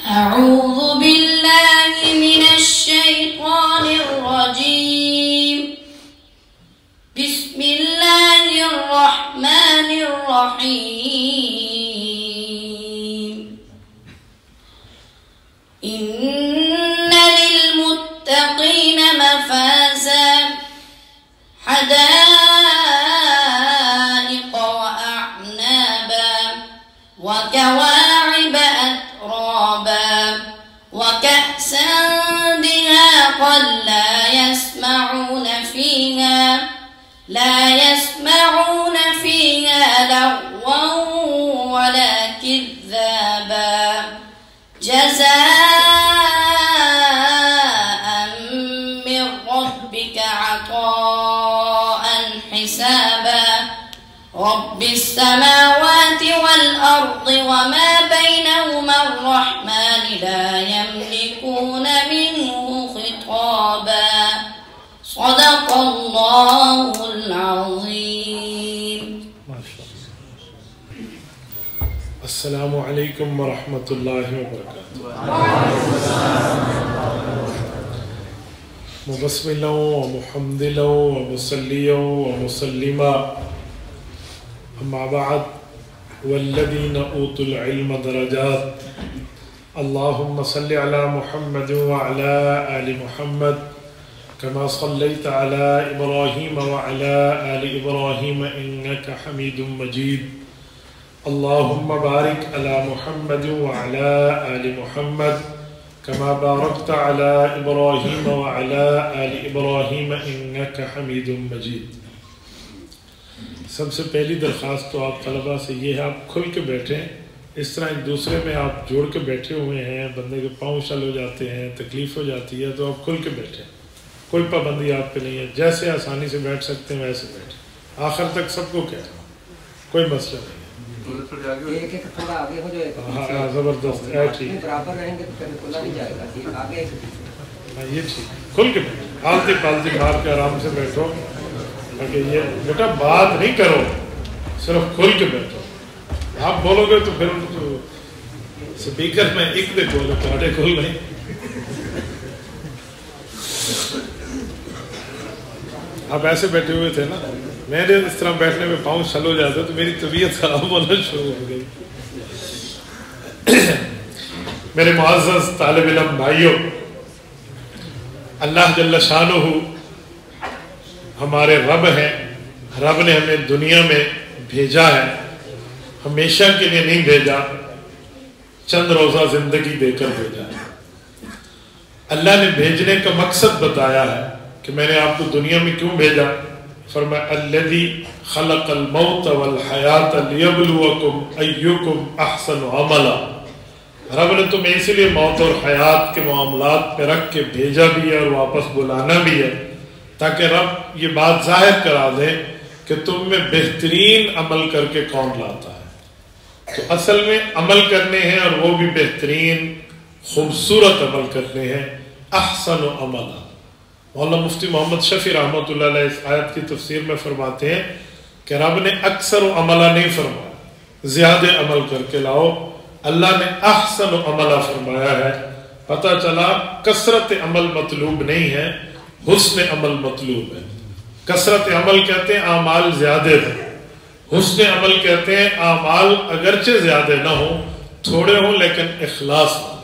أعوذ بالله من الشيطان الرجيم. بسم الله الرحمن الرحيم. إن للمتقين مفازا حدائق وأعنابا وكواعب أترابا وكأسا دهاقا لا يسمعون فيها لغوا ولا كذابا جزاء من ربك عطاء حسابا رب السماوات والأرض وما بينهما الرحمن لا يملكون منه خطابا صدق الله العظيم. السلام علیکم ورحمۃ اللہ وبرکاتہ. مبسملا ومحمدلا ومصلیا ومسلما اما بعد والذین اوتوا العلم درجات اللهم صل على محمد وعلى آل محمد كما صليت على إبراهيم وعلى آل إبراهيم إنك حميد مجيد. اللهم بارك على محمد وعلى آل محمد كما باركت على إبراهيم وعلى آل إبراهيم إنك حميد مجيد. سب سے پہلی درخواست تو آپ طلباء سے یہ ہے آپ کھل کے بیٹھیں. اس طرح ایک دوسرے میں آپ جوڑ کے بیٹھے ہوئے ہیں, بندے کے پاؤں شل ہو جاتے ہیں, تکلیف ہو جاتی ہے, تو آپ کھل کے بیٹھیں. کوئی پابندی آپ پہ نہیں ہے, جیسے آسانی سے بیٹھ سکتے ہیں ویسے بیٹھیں. آخر تک سب کو کہہ رہا ہوں, کوئی مسئلہ نہیں ہے. ہاں زبردست ہے, ٹھیک ہے, یہ ٹھیک, کھل کے بیٹھو, آلتی پالتی مار کے آرام سے بیٹھو. یہ بیٹا بات نہیں کرو, صرف کھل کے بیٹھو. آپ بولو گے تو پھر سپیکر میں ایک دے بولو, تھوڑے کھل نہیں. آپ ایسے بیٹھے ہوئے تھے نا, میں نے اس طرح بیٹھنے میں پاؤں شل ہو جاتا تو میری طبیعت خراب ہونا شروع ہو گئی. میرے معزز طالب علم بھائیوں, اللہ جل شانہ ہمارے رب ہیں. رب نے ہمیں دنیا میں بھیجا ہے, ہمیشہ کے لیے نہیں بھیجا, چند روزہ زندگی دے کر بھیجا ہے. اللہ نے بھیجنے کا مقصد بتایا ہے کہ میں نے آپ کو دنیا میں کیوں بھیجا. فرمایا الذی خلق الموت والحیات لیبلوکم ایکم احسن عملا. رب نے تمہیں اسی لیے موت اور حیات کے معاملات پہ رکھ کے بھیجا بھی ہے اور واپس بلانا بھی ہے, تاکہ رب یہ بات ظاہر کرا دے کہ تم میں بہترین عمل کر کے کون لاتا ہے. تو اصل میں عمل کرنے ہیں, اور وہ بھی بہترین خوبصورت عمل کرنے ہیں. احسن عملا. مولانا مفتی محمد شفیع رحمۃ اللہ علیہ اس آیت کی تفسیر میں فرماتے ہیں کہ رب نے اکثر عملہ نہیں فرمایا, زیادہ عمل کر کے لاؤ. اللہ نے احسن عملہ فرمایا ہے. پتہ چلا کثرت عمل مطلوب نہیں ہے, حسن عمل مطلوب ہے. کثرت عمل کہتے ہیں اعمال زیادہ ہیں, حسن عمل کہتے ہیں اعمال اگرچہ زیادہ نہ ہوں, تھوڑے ہوں, لیکن اخلاص والے.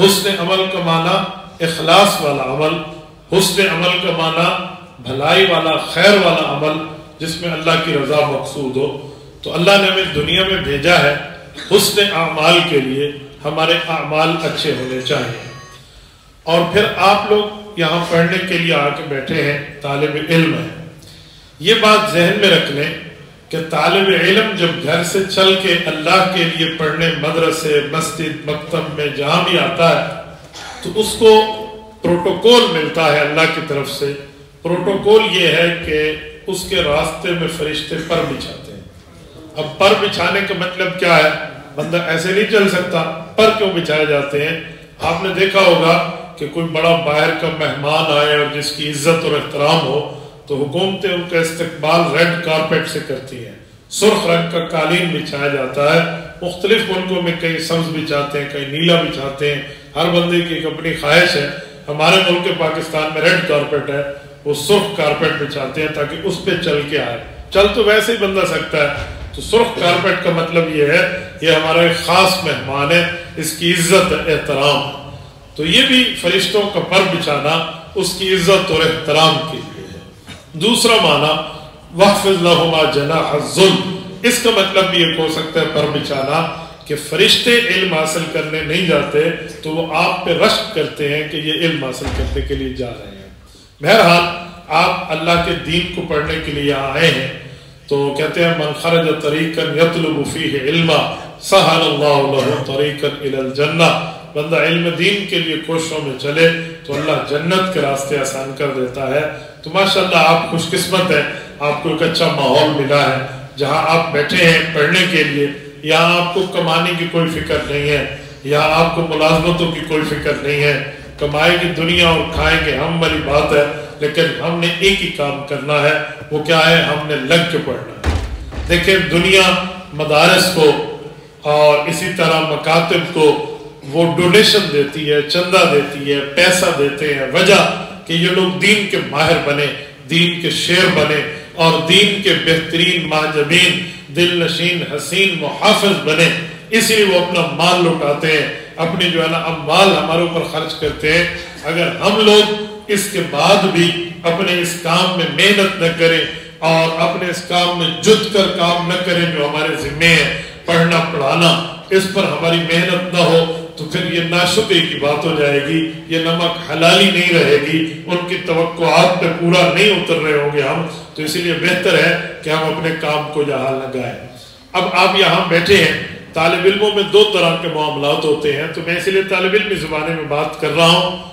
حسن عمل کا معنی اخلاص والا عمل, حسن عمل کا معنی بھلائی والا, خیر والا عمل جس میں اللہ کی رضا مقصود ہو. تو اللہ نے ہمیں دنیا میں بھیجا ہے حسن اعمال کے لیے. ہمارے اعمال اچھے ہونے چاہیے. اور پھر آپ لوگ یہاں پڑھنے کے لیے آ کے بیٹھے ہیں, طالب علم ہیں. یہ بات ذہن میں رکھ لیں کہ طالب علم جب گھر سے چل کے اللہ کے لیے پڑھنے مدرسے, مسجد, مکتب میں جہاں بھی آتا ہے تو اس کو پروٹوکول ملتا ہے اللہ کی طرف سے. پروٹوکول یہ ہے کہ اس کے راستے میں فرشتے پر بچھاتے ہیں. اب پر بچھانے کا مطلب کیا ہے؟ بندہ ایسے نہیں چل سکتا. پر کیوں بچھائے جاتے ہیں؟ آپ نے دیکھا ہوگا کہ کوئی بڑا باہر کا مہمان آئے اور جس کی عزت اور احترام ہو تو حکومتیں ان کا استقبال ریڈ کارپیٹ سے کرتی ہیں, سرخ رنگ کا قالین بچھایا جاتا ہے, مختلف ملکوں میں کئی سبز بھی چاہتے ہیں، کئی نیلا بھی چاہتے ہیں، ہر بندے کی ایک اپنی خواہش ہے. ہمارے ملک پاکستان میں ریڈ کارپیٹ ہے، وہ سرخ کارپیٹ پہ چاہتے ہیں تاکہ اس پہ چل کے آئے. چل تو ویسے ہی بندہ سکتا ہے. تو سرخ کارپیٹ کا مطلب یہ ہے یہ ہمارا ایک خاص مہمان ہے، اس کی عزت احترام. تو یہ بھی فرشتوں کا پر بچھانا اس کی عزت اور احترام کے لیے ہے. دوسرا معنی وَاخْفِضْ لَهُمَا جَنَاحَ الذُّلِّ، اس کا مطلب بھی ایک ہو سکتا ہے پر بچھانا کہ فرشتے علم حاصل کرنے نہیں جاتے تو وہ آپ پہ رشک کرتے ہیں کہ یہ علم حاصل کرنے کے لیے جا رہے ہیں. بہرحال آپ اللہ کے دین کو پڑھنے کے لیے یہاں آئے ہیں تو کہتے ہیں من خرج طریقا یطلب فیہ علما سہل اللہ لہ طریقا الی الجنہ. بندہ علم دین کے لیے کوششوں میں چلے تو اللہ جنت کے راستے آسان کر دیتا ہے. تو ماشاءاللہ آپ خوش قسمت ہیں، آپ کو ایک اچھا ماحول ملا ہے جہاں آپ بیٹھے ہیں پڑھنے کے لیے. یہاں آپ کو کمانے کی کوئی فکر نہیں ہے، یہاں آپ کو ملازمتوں کی کوئی فکر نہیں ہے. کمائے گی دنیا اور کھائیں گے ہم والی بات ہے، لیکن ہم نے ایک ہی کام کرنا ہے. وہ کیا ہے؟ ہم نے لگ کے پڑھنا ہے. دیکھیں دنیا مدارس کو اور اسی طرح مکاتب کو وہ ڈونیشن دیتی ہے، چندہ دیتی ہے، پیسہ دیتے ہیں. وجہ کہ یہ لوگ دین کے ماہر بنے، دین کے شیر بنے اور دین کے بہترین معجبین، دل نشین، حسین محافظ بنے. اسی لیے وہ اپنا مال لٹاتے ہیں، اپنی جو ہے نا اموال ہمارے اوپر خرچ کرتے ہیں. اگر ہم لوگ اس کے بعد بھی اپنے اس کام میں محنت نہ کریں اور اپنے اس کام میں جد کر کام نہ کریں جو ہمارے ذمے ہے، پڑھنا پڑھانا، اس پر ہماری محنت نہ ہو تو پھر یہ ناشکری کی بات ہو جائے گی، یہ نمک حلالی نہیں رہے گی، ان کی توقعات پہ پورا نہیں اتر رہے ہوں گے ہم. تو اسی لیے بہتر ہے کہ ہم اپنے کام کو جہاں لگائیں. اب آپ یہاں بیٹھے ہیں، طالب علموں میں دو طرح کے معاملات ہوتے ہیں. تو میں اسی لیے طالب علمی زبانے میں بات کر رہا ہوں.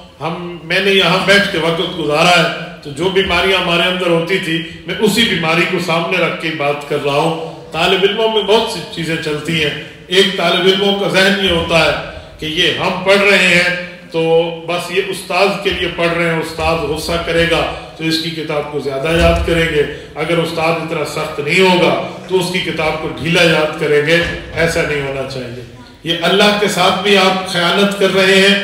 میں نے یہاں بیٹھ کے وقت گزارا ہے تو جو بیماریاں ہمارے اندر ہوتی تھی میں اسی بیماری کو سامنے رکھ کے بات کر رہا ہوں. طالب علموں میں بہت سی چیزیں چلتی ہیں. ایک طالب علموں کا ذہن یہ ہوتا ہے کہ یہ ہم پڑھ رہے ہیں تو بس یہ استاذ کے لیے پڑھ رہے ہیں، استاذ غصہ کرے گا تو اس کی کتاب کو زیادہ یاد کریں گے، اگر استاذ اتنا سخت نہیں ہوگا تو اس کی کتاب کو ڈھیلا یاد کریں گے. ایسا نہیں ہونا چاہیے. یہ اللہ کے ساتھ بھی آپ خیانت کر رہے ہیں،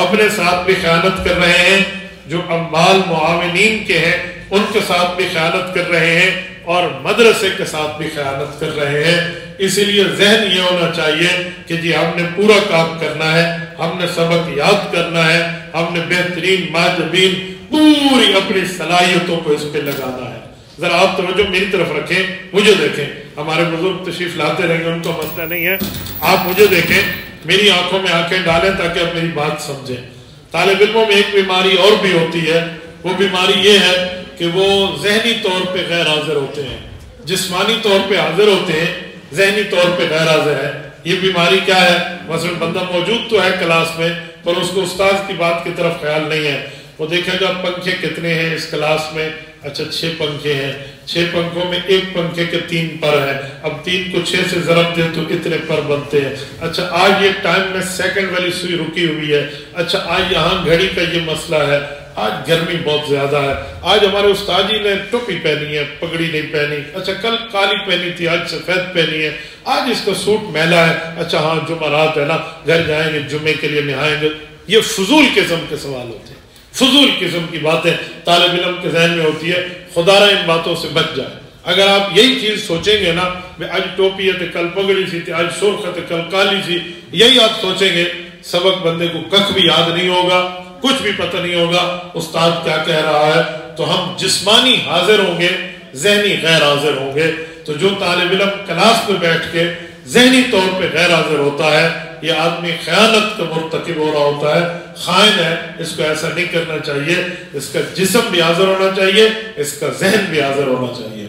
اپنے ساتھ بھی خیانت کر رہے ہیں، جو اموال معاونین کے ہیں ان کے ساتھ بھی خیانت کر رہے ہیں اور مدرسے کے ساتھ بھی خیانت کر رہے ہیں. اسی لیے ذہن یہ ہونا چاہیے کہ جی ہم نے پورا کام کرنا ہے، ہم نے سبق یاد کرنا ہے، ہم نے بہترین ماجبین پوری اپنی صلاحیتوں کو اس پہ لگانا ہے. ذرا آپ توجہ میری طرف رکھیں، مجھے دیکھیں. ہمارے بزرگ تشریف لاتے رہیں گے، ان کا مسئلہ نہیں ہے. آپ مجھے دیکھیں، میری آنکھوں میں آنکھیں ڈالیں تاکہ آپ میری بات سمجھیں. طالب علموں میں ایک بیماری اور بھی ہوتی ہے. وہ بیماری یہ ہے کہ وہ ذہنی طور پہ غیر حاضر ہوتے ہیں، جسمانی طور پہ حاضر ہوتے ہیں، ذہنی طور پہ غیر حاضر ہے. یہ بیماری کیا ہے؟ مثلا بندہ موجود تو ہے کلاس میں پر اس کو استاد کی بات کی طرف خیال نہیں ہے. وہ دیکھے گا پنکھے کتنے ہیں اس کلاس میں، اچھا 6 پنکھے ہیں، 6 پنکھوں میں ایک پنکھے کے 3 پر ہیں. اب 3 کو 6 سے ضرب دیں تو اتنے پر بنتے ہیں. اچھا آج یہ ٹائم میں سیکنڈ والی سوئی رکی ہوئی ہے. اچھا آج یہاں گھڑی کا یہ مسئلہ ہے. آج گرمی بہت زیادہ ہے. آج ہمارے استاد جی نے ٹوپی پہنی ہے، پگڑی نہیں پہنی. اچھا کل کالی پہنی تھی، آج سفید پہنی ہے. آج اس کا سوٹ میلا ہے. اچھا ہاں جمعرات ہے نا، گھر جائیں گے جمعے کے لیے نہائیں گے. یہ فضول قسم کے سوال ہوتے ہیں، فضول قسم کی باتیں طالب علم کے ذہن میں ہوتی ہے. خدا را ان باتوں سے بچ جائے. اگر آپ یہی چیز سوچیں گے نا، آج ٹوپی ہے کل پگڑی سی تھی، آج سرخ ہے کل کالی سی، یہی آپ سوچیں گے، سبق بندے کو کچھ بھی یاد نہیں ہوگا، کچھ بھی پتہ نہیں ہوگا استاد کیا کہہ رہا ہے. تو ہم جسمانی حاضر ہوں گے، ذہنی غیر حاضر ہوں گے. تو جو طالب علم کلاس میں بیٹھ کے ذہنی طور پہ غیر حاضر ہوتا ہے، یہ آدمی خیانت کا مرتکب ہو رہا ہوتا ہے، خائن ہے. اس کو ایسا نہیں کرنا چاہیے. اس کا جسم بھی حاضر ہونا چاہیے، اس کا ذہن بھی حاضر ہونا چاہیے.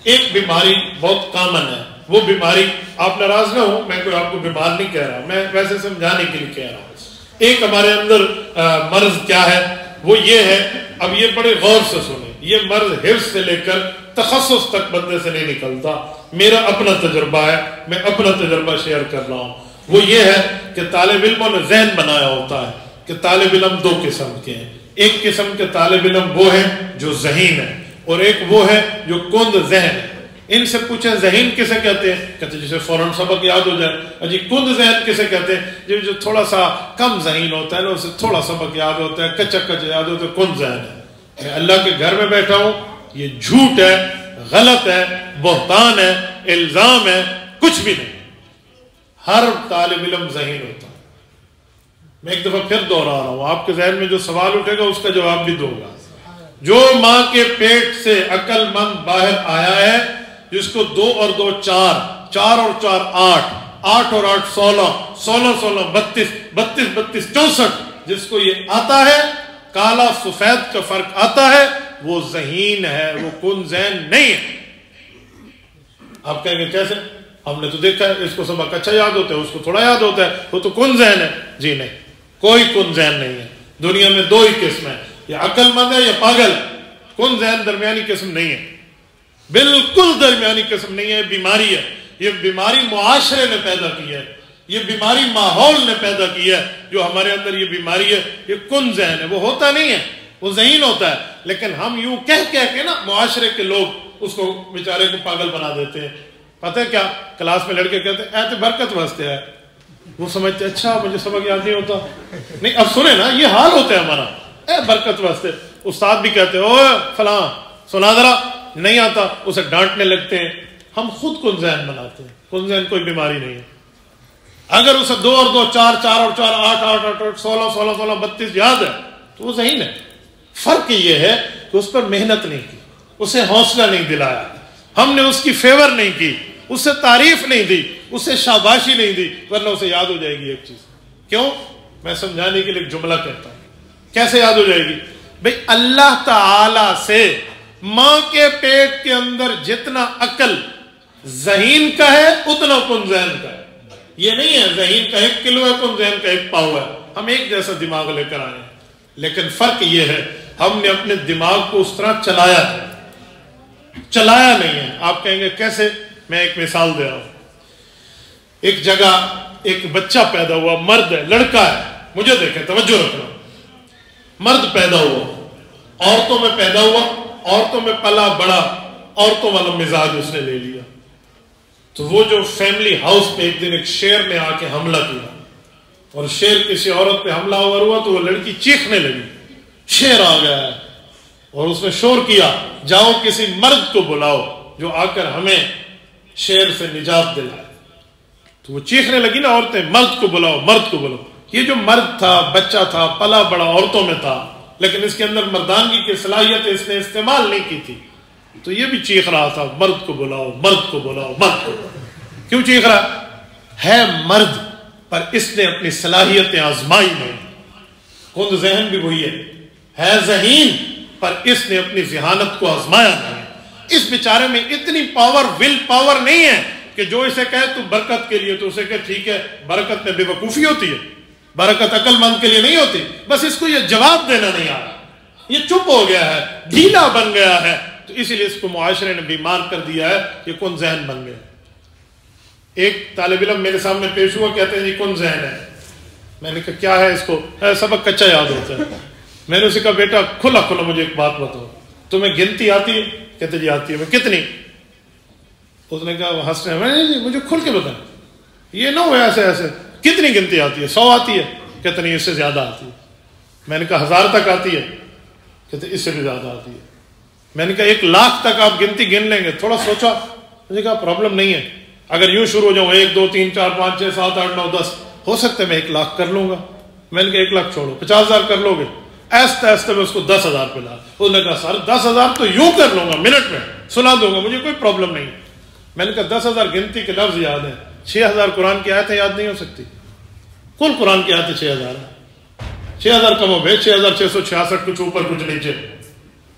ایک بیماری بہت کامن ہے، وہ بیماری، آپ ناراض نہ ہو، میں کوئی آپ کو بیمار نہیں کہہ رہا، میں ویسے سمجھانے کے لیے کہہ رہا ہوں. ایک ہمارے اندر مرض کیا ہے؟ وہ یہ ہے، اب یہ بڑے غور سے سنیں، یہ مرض حفظ سے لے کر تخصص تک بندے سے نہیں نکلتا. میرا اپنا تجربہ ہے، میں اپنا تجربہ شیئر کر رہا ہوں. وہ یہ ہے کہ طالب علموں نے ذہن بنایا ہوتا ہے کہ طالب علم 2 قسم کے ہیں. ایک قسم کے طالب علم وہ ہیں جو ذہین ہیں، اور ایک وہ ہے جو کند ذہن ہے. ان سے پوچھیں ذہین کسے کہتے ہیں؟ کہتے جسے فوراً سبق یاد ہو جائے. اجی کند ذہن کسے کہتے ہیں؟ جو تھوڑا سا کم ذہین ہوتا ہے نا، اسے تھوڑا سبق یاد ہوتا ہے، کچا کچا یاد ہوتا ہے، کند ذہن ہے. میں اللہ کے گھر میں بیٹھا ہوں، یہ جھوٹ ہے، غلط ہے، بہتان ہے، الزام ہے، کچھ بھی نہیں. ہر طالب علم ذہین ہوتا ہے. میں ایک دفعہ پھر دوہرا رہا ہوں، آپ کے ذہن میں جو سوال اٹھے گا اس کا جواب بھی دوں گا. جو ماں کے پیٹ سے عقل مند باہر آیا ہے، جس کو 2 اور 2 4، 4 اور 4 8، 8 اور 8 16، 16 16 32، 32 32 64، جس کو یہ آتا ہے، کالا سفید کا فرق آتا ہے، وہ ذہین ہے، وہ کن ذہن نہیں ہے. آپ کہیں گے کیسے؟ ہم نے تو دیکھا ہے اس کو سبق اچھا یاد ہوتا ہے، اس کو تھوڑا یاد ہوتا ہے، وہ تو کن ذہن ہے. جی نہیں، کوئی کن ذہن نہیں ہے. دنیا میں 2 ہی قسم ہے، یا عقل مند ہے یا پاگل. کن ذہن درمیانی قسم نہیں ہے، بالکل درمیانی قسم نہیں ہے. بیماری ہے، یہ بیماری معاشرے نے پیدا کی ہے، یہ بیماری ماحول نے پیدا کی ہے. جو ہمارے اندر یہ بیماری ہے، یہ کن ذہن ہے. وہ ہوتا نہیں ہے، وہ ذہین ہوتا ہے. لیکن ہم یوں کہہ کے نا، معاشرے کے لوگ اس کو بیچارے کو پاگل بنا دیتے ہیں. پتہ ہے کیا؟ کلاس میں لڑکے کہتے ہیں ایت برکت واسطے ہے، وہ سمجھتے اچھا مجھے سبق یاد نہیں ہوتا. نہیں، اب سنیں نا، یہ حال ہوتا ہے ہمارا، اے برکت واسطے. استاد بھی کہتے ہیں او فلاں سنا ذرا، نہیں آتا، اسے ڈانٹنے لگتے ہیں. ہم خود کن ذہن بناتے ہیں. کن ذہن کوئی بیماری نہیں ہے. اگر اسے 2 اور 2 4، 4 اور 4 8 8 8 8 16 16 16 32 یاد ہے تو وہ ذہین ہے. فرق یہ ہے کہ اس پر محنت نہیں کی، اسے حوصلہ نہیں دلایا، ہم نے اس کی فیور نہیں کی، اسے تعریف نہیں دی، اسے شاباشی نہیں دی، ورنہ اسے یاد ہو جائے گی ایک چیز. کیوں؟ میں سمجھانے کے لیے ایک جملہ کہتا ہوں. کیسے یاد ہو جائے گی؟ بھئی اللہ تعالی سے ماں کے پیٹ کے اندر جتنا عقل ذہین کا ہے اتنا کن ذہن کا ہے. یہ نہیں ہے ذہین کا 1 کلو ہے، کن ذہن کا 1 پاؤ ہے. ہم ایک جیسا دماغ لے کر آئے ہیں، لیکن فرق یہ ہے ہم نے اپنے دماغ کو اس طرح چلایا نہیں ہے. آپ کہیں گے کیسے؟ میں ایک مثال دے رہا ہوں. ایک جگہ ایک بچہ پیدا ہوا، مرد ہے، لڑکا ہے. مجھے دیکھیں، توجہ رکھنا. مرد پیدا ہوا، عورتوں میں پیدا ہوا، عورتوں میں پلا بڑا، عورتوں والا مزاج اس نے لے لیا. تو وہ جو فیملی ہاؤس پہ ایک دن ایک شیر نے آ کے حملہ کیا، اور شیر کسی عورت پہ حملہ آور ہوا تو وہ لڑکی چیخنے لگی. شیر آ گیا ہے، اور اس نے شور کیا جاؤ کسی مرد کو بلاؤ جو آ کر ہمیں شیر سے نجات دلائے. تو وہ چیخنے لگی نا عورتیں، مرد کو بلاؤ، مرد کو بلاؤ. یہ جو مرد تھا، بچہ تھا، پلا بڑا عورتوں میں تھا، لیکن اس کے اندر مردانگی کی صلاحیت اس نے استعمال نہیں کی تھی. تو یہ بھی چیخ رہا تھا مرد کو بلاؤ، مرد کو بلاؤ، مرد کو بلاؤ. کیوں چیخ رہا ہے؟ مرد پر اس نے اپنی صلاحیتیں آزمائی نہیں. کند ذہن بھی وہی ہے ذہین پر اس نے اپنی ذہانت کو آزمایا نہیں. اس بیچارے میں اتنی پاور، ول پاور نہیں ہے کہ جو اسے کہے تو برکت کے لیے، تو اسے کہے ٹھیک ہے. برکت میں بے وقوفی ہوتی ہے، برکت عقل مند کے لیے نہیں ہوتی. بس اس کو یہ جواب دینا نہیں آ رہا، یہ چپ ہو گیا ہے، ڈھیلا بن گیا ہے. تو اسی لیے اس کو معاشرے نے بیمار کر دیا ہے، یہ کن ذہن بن گیا. ایک طالب علم میرے سامنے پیش ہوا، کہتے ہیں جی کن ذہن ہے. میں نے کہا کیا ہے اس کو؟ سبق کچا یاد ہوتا ہے. میں نے اسے کہا بیٹا کھلا مجھے ایک بات بتاؤ، تمہیں گنتی آتی ہے؟ کہتے جی آتی ہے. میں کتنی؟ اس نے کہا ہنس رہے ہیں، جی مجھے کھل کے بتائیں، یہ نہ ہو ایسے. کتنی گنتی آتی ہے؟ 100 آتی ہے؟ کہتے نہیں، اس سے زیادہ آتی ہے. میں نے کہا 1000 تک آتی ہے؟ کہتے اس سے بھی زیادہ آتی ہے. میں نے کہا 1,00,000 تک آپ گنتی گن لیں گے؟ تھوڑا سوچا. میں نے کہا پرابلم نہیں ہے، اگر یوں شروع ہو جاؤں 1 2 3 4 5 6 7 8 9 10، ہو سکتا ہے میں 1,00,000 کر لوں گا. میں نے کہا 1,00,000 چھوڑو، 50,000 کر لو گے؟ ایستے ایستے میں اس کو 10,000 پہ لا. اس نے کہا سر 10,000 تو یوں کر لوں گا، منٹ میں سنا دوں گا، مجھے کوئی پرابلم نہیں. میں نے کہا 10,000 گنتی کے لفظ یاد ہیں، 6,000 قرآن کی آیتیں یاد نہیں ہو سکتی؟ کل قرآن کی آیتیں 6,000 ہیں، 6,000 کم ہو گئے، 6,666 کچھ اوپر کچھ نیچے.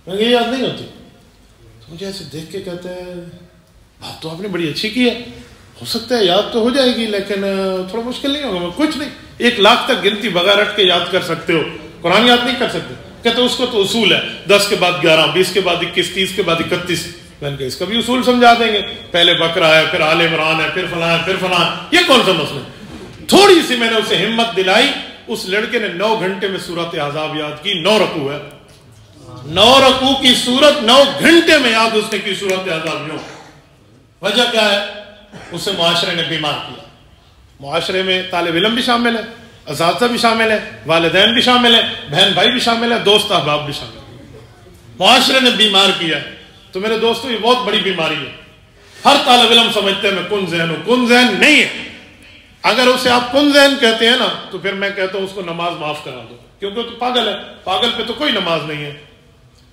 میں یہ یاد نہیں ہوتی. تو مجھے ایسے دیکھ کے کہتے ہیں بات تو آپ نے بڑی اچھی کی ہے، ہو سکتا ہے یاد تو ہو جائے گی لیکن تھوڑا مشکل نہیں ہوگا. کچھ نہیں، 1,00,000 تک گنتی بغیر اٹھ کے یاد کر سکتے ہو، قرآن یاد نہیں کر سکتے. کہتے اس کو تو اصول ہے، 10 کے بعد 11، 20 کے بعد 21، 30 کے بعد 31. میں نے کہا اس کا بھی اصول سمجھا دیں گے، پہلے بقرہ ہے، پھر آل عمران ہے، پھر فلاں ہے، پھر فلاں. یہ کون سا مسئلہ؟ تھوڑی سی میں نے اسے ہمت دلائی. اس لڑکے نے 9 گھنٹے میں سورت احزاب یاد کی. 9 رکوع ہے، 9 رکوع کی سورت 9 گھنٹے میں یاد اس نے کی. سورت احزاب یوں وجہ کیا ہے؟ اسے معاشرے نے بیمار کیا. معاشرے میں طالب علم بھی شامل ہے، اساتذہ بھی شامل ہے، والدین بھی شامل ہے، بہن بھائی بھی شامل ہے، دوست احباب بھی شامل ہے. معاشرے نے بیمار کیا. تو میرے دوستوں یہ بہت بڑی بیماری ہے. ہر طالب علم سمجھتے ہیں میں کن ذہن ہوں. کن ذہن نہیں ہے. اگر اسے آپ کن ذہن کہتے ہیں نا تو پھر میں کہتا ہوں اس کو نماز معاف کرا دو، کیونکہ تو پاگل ہے. پاگل پہ تو کوئی نماز نہیں ہے.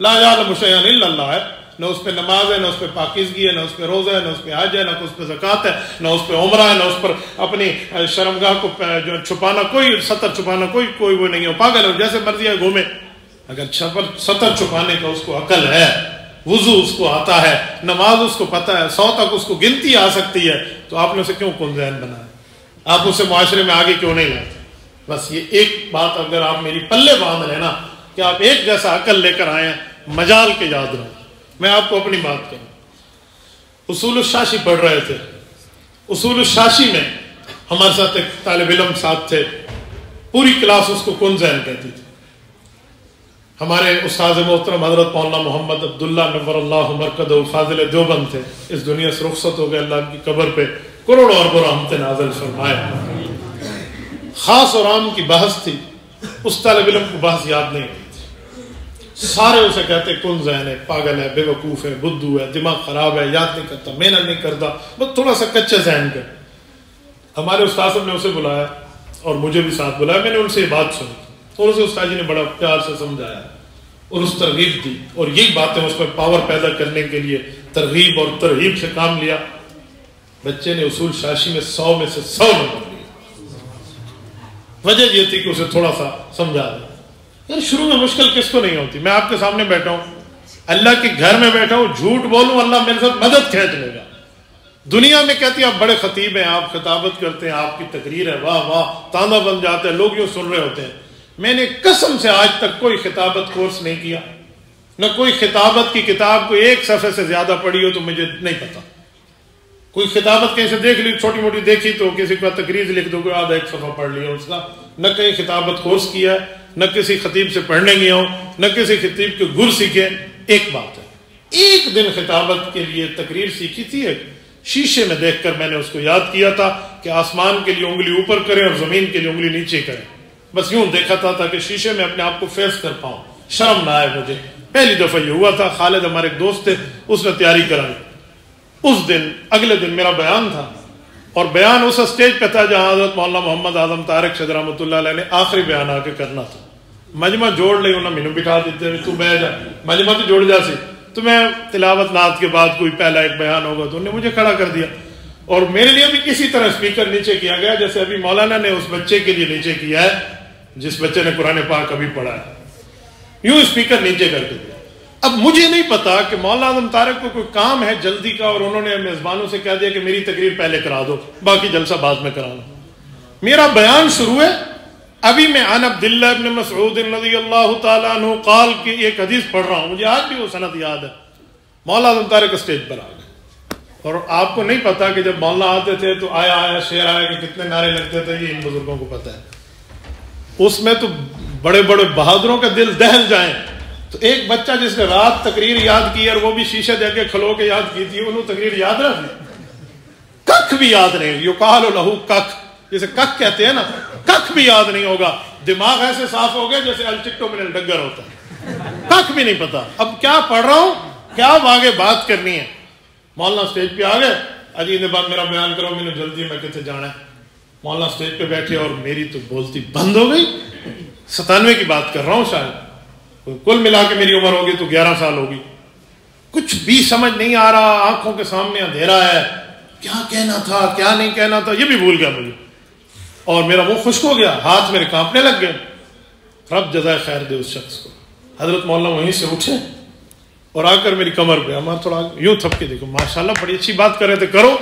لا یعلم شیئا الا اللہ ہے. نہ اس پہ نماز ہے، نہ اس پہ پاکیزگی ہے، نہ اس پہ روزہ ہے، نہ اس پہ حج ہے، نہ اس پہ زکوٰۃ ہے، نہ اس پہ عمرہ ہے، نہ اس پر اپنی شرمگاہ کو جو چھپانا، کوئی ستر چھپانا کوئی وہ نہیں ہے. پاگل ہے، جیسے مرضی ہے گھومے. اگر ستر چھپانے کا اس کو عقل ہے، وضو اس کو آتا ہے، نماز اس کو پتہ ہے، 100 تک اس کو گنتی آ سکتی ہے، تو آپ نے اسے کیوں کن ذہن بنایا؟ آپ اسے معاشرے میں آگے کیوں نہیں لاتے؟ بس یہ ایک بات اگر آپ میری پلے باندھ رہے نا کہ آپ ایک جیسا عقل لے کر آئے ہیں، مجال کے یاد رہو. میں آپ کو اپنی بات کروں. اصول الشاشی پڑھ رہے تھے. اصول الشاشی میں ہمارے ساتھ ایک طالب علم ساتھ تھے، پوری کلاس اس کو کن ذہن کہتی تھی. ہمارے استاد محترم حضرت مولانا محمد عبداللہ نور اللہ مرکزہ فاضل دیوبند تھے. اس دنیا سے رخصت ہو گئے. اللہ کی قبر پہ کروڑوں اربوں رحمتیں نازل فرمائے. خاص اور عام کی بحث تھی. اس طالب علم کو بحث یاد نہیں ہوئی تھی. سارے اسے کہتے کن ذہن ہے، پاگل ہے، بے وقوف ہے، بدھو ہے، دماغ خراب ہے، یاد نہیں کرتا، محنت نہیں کرتا، بس تھوڑا سا کچے ذہن کا. ہمارے استاد صاحب نے اسے بلایا اور مجھے بھی ساتھ بلایا. میں نے ان سے یہ بات سنی اور اسے استاد جی نے بڑا پیار سے سمجھایا اور اس ترغیب دی، اور یہ باتیں اس پر پاور پیدا کرنے کے لیے ترغیب اور ترہیب سے کام لیا. بچے نے اصول شاشی میں 100 میں سے 100 نمبر لیے. وجہ یہ تھی کہ اسے تھوڑا سا سمجھا دیا. یار شروع میں مشکل کس کو نہیں ہوتی؟ میں آپ کے سامنے بیٹھا ہوں، اللہ کے گھر میں بیٹھا ہوں، جھوٹ بولوں اللہ میرے ساتھ مدد کھینچ لے گا. دنیا میں کہتی ہے آپ بڑے خطیب ہیں، آپ خطابت کرتے ہیں، آپ کی تقریر ہے، واہ واہ، تانا بن جاتے ہیں، لوگ یوں سن رہے ہوتے ہیں. میں نے قسم سے آج تک کوئی خطابت کورس نہیں کیا، نہ کوئی خطابت کی کتاب کو ایک صفحے سے زیادہ پڑھی ہو تو مجھے نہیں پتا. کوئی خطابت کہیں سے دیکھ لی، چھوٹی موٹی دیکھی تو کسی کا تقریر لکھ دو، کوئی آدھا ایک صفحہ پڑھ لیا اس کا. نہ کہیں خطابت کورس کیا ہے، نہ کسی خطیب سے پڑھنے گیا ہوں، نہ کسی خطیب کے گر سیکھے. ایک بات ہے، ایک دن خطابت کے لیے تقریر سیکھی تھی. ایک شیشے میں دیکھ کر میں نے اس کو یاد کیا تھا کہ آسمان کے لیے انگلی اوپر کریں اور زمین کے لیے انگلی نیچے کریں. بس یوں دیکھا تھا تاکہ شیشے میں اپنے آپ کو فیس کر پاؤں، شرم نہ آئے مجھے. پہلی دفعہ یہ ہوا تھا. خالد ہمارے ایک دوست تھے، اس نے تیاری کرائی. اس دن اگلے دن میرا بیان تھا، اور بیان اس اسٹیج پہ تھا جہاں حضرت مولانا محمد اعظم طارق شد رحمۃ اللہ علیہ نے آخری بیان آ کے کرنا تھا. مجمع جوڑ لئی انہوں نے مینو بٹھا دیتے، تو بیٹھ جا، مجمع تو جوڑ جا سی. تو میں تلاوت نعت کے بعد کوئی پہلا ایک بیان ہوگا تو انہوں نے مجھے کھڑا کر دیا، اور میرے لیے بھی اسی طرح اسپیکر نیچے کیا گیا جیسے ابھی مولانا نے اس بچے کے لیے نیچے کیا ہے جس بچے نے قرآن پاک ابھی پڑھا ہے. یوں اسپیکر نیچے کر کے دیا. اب مجھے نہیں پتا کہ مولانا اعظم طارق کو کوئی کام ہے جلدی کا، اور انہوں نے میزبانوں سے کہہ دیا کہ میری تقریر پہلے کرا دو، باقی جلسہ بعد میں کرانا. میرا بیان شروع ہے، ابھی میں عن عبداللہ ابن مسعود رضی اللہ تعالیٰ عنہ قال کی ایک حدیث پڑھ رہا ہوں، مجھے آج بھی وہ سند یاد ہے. مولانا اعظم طارق اسٹیج پر آ گئے، اور آپ کو نہیں پتا کہ جب مولانا آتے تھے تو آیا آیا شعر آیا کہ کتنے نعرے لگتے تھے، یہ ان بزرگوں کو پتا ہے. اس میں تو بڑے بڑے بہادروں کے دل دہل جائیں. تو ایک بچہ جس نے رات تقریر یاد کی اور وہ بھی شیشے دے کے کھلو کے یاد کی تھی، انہوں تقریر یاد رکھی، ککھ بھی یاد نہیں. یقال لہو ککھ، جسے ککھ کہتے ہیں نا، ککھ بھی یاد نہیں ہوگا. دماغ ایسے صاف ہو گیا جیسے الچٹو من الڈگر ہوتا ہے، ککھ بھی نہیں پتا اب کیا پڑھ رہا ہوں، کیا آگے بات کرنی ہے. مولانا اسٹیج پہ آ گئے، اجی نے بات میرا بیان کرو، میں نے جلدی میں کتنے جانا ہے. مولانا اسٹیج پہ بیٹھے اور میری تو بولتی بند ہو گئی. 97 کی بات کر رہا ہوں، شاید کل ملا کے میری عمر ہوگی تو 11 سال ہوگی. کچھ بھی سمجھ نہیں آ رہا، آنکھوں کے سامنے اندھیرا ہے، کیا کہنا تھا کیا نہیں کہنا تھا یہ بھی بھول گیا مجھے، اور میرا منہ خشک ہو گیا، ہاتھ میرے کانپنے لگ گئے. رب جزائے خیر دے اس شخص کو. حضرت مولانا وہیں سے اٹھے اور آ کر میری کمر پہ ہمارا تھوڑا یوں تھپ کے دیکھو، ماشاءاللہ بڑی اچھی بات کر رہے تھے، کرو.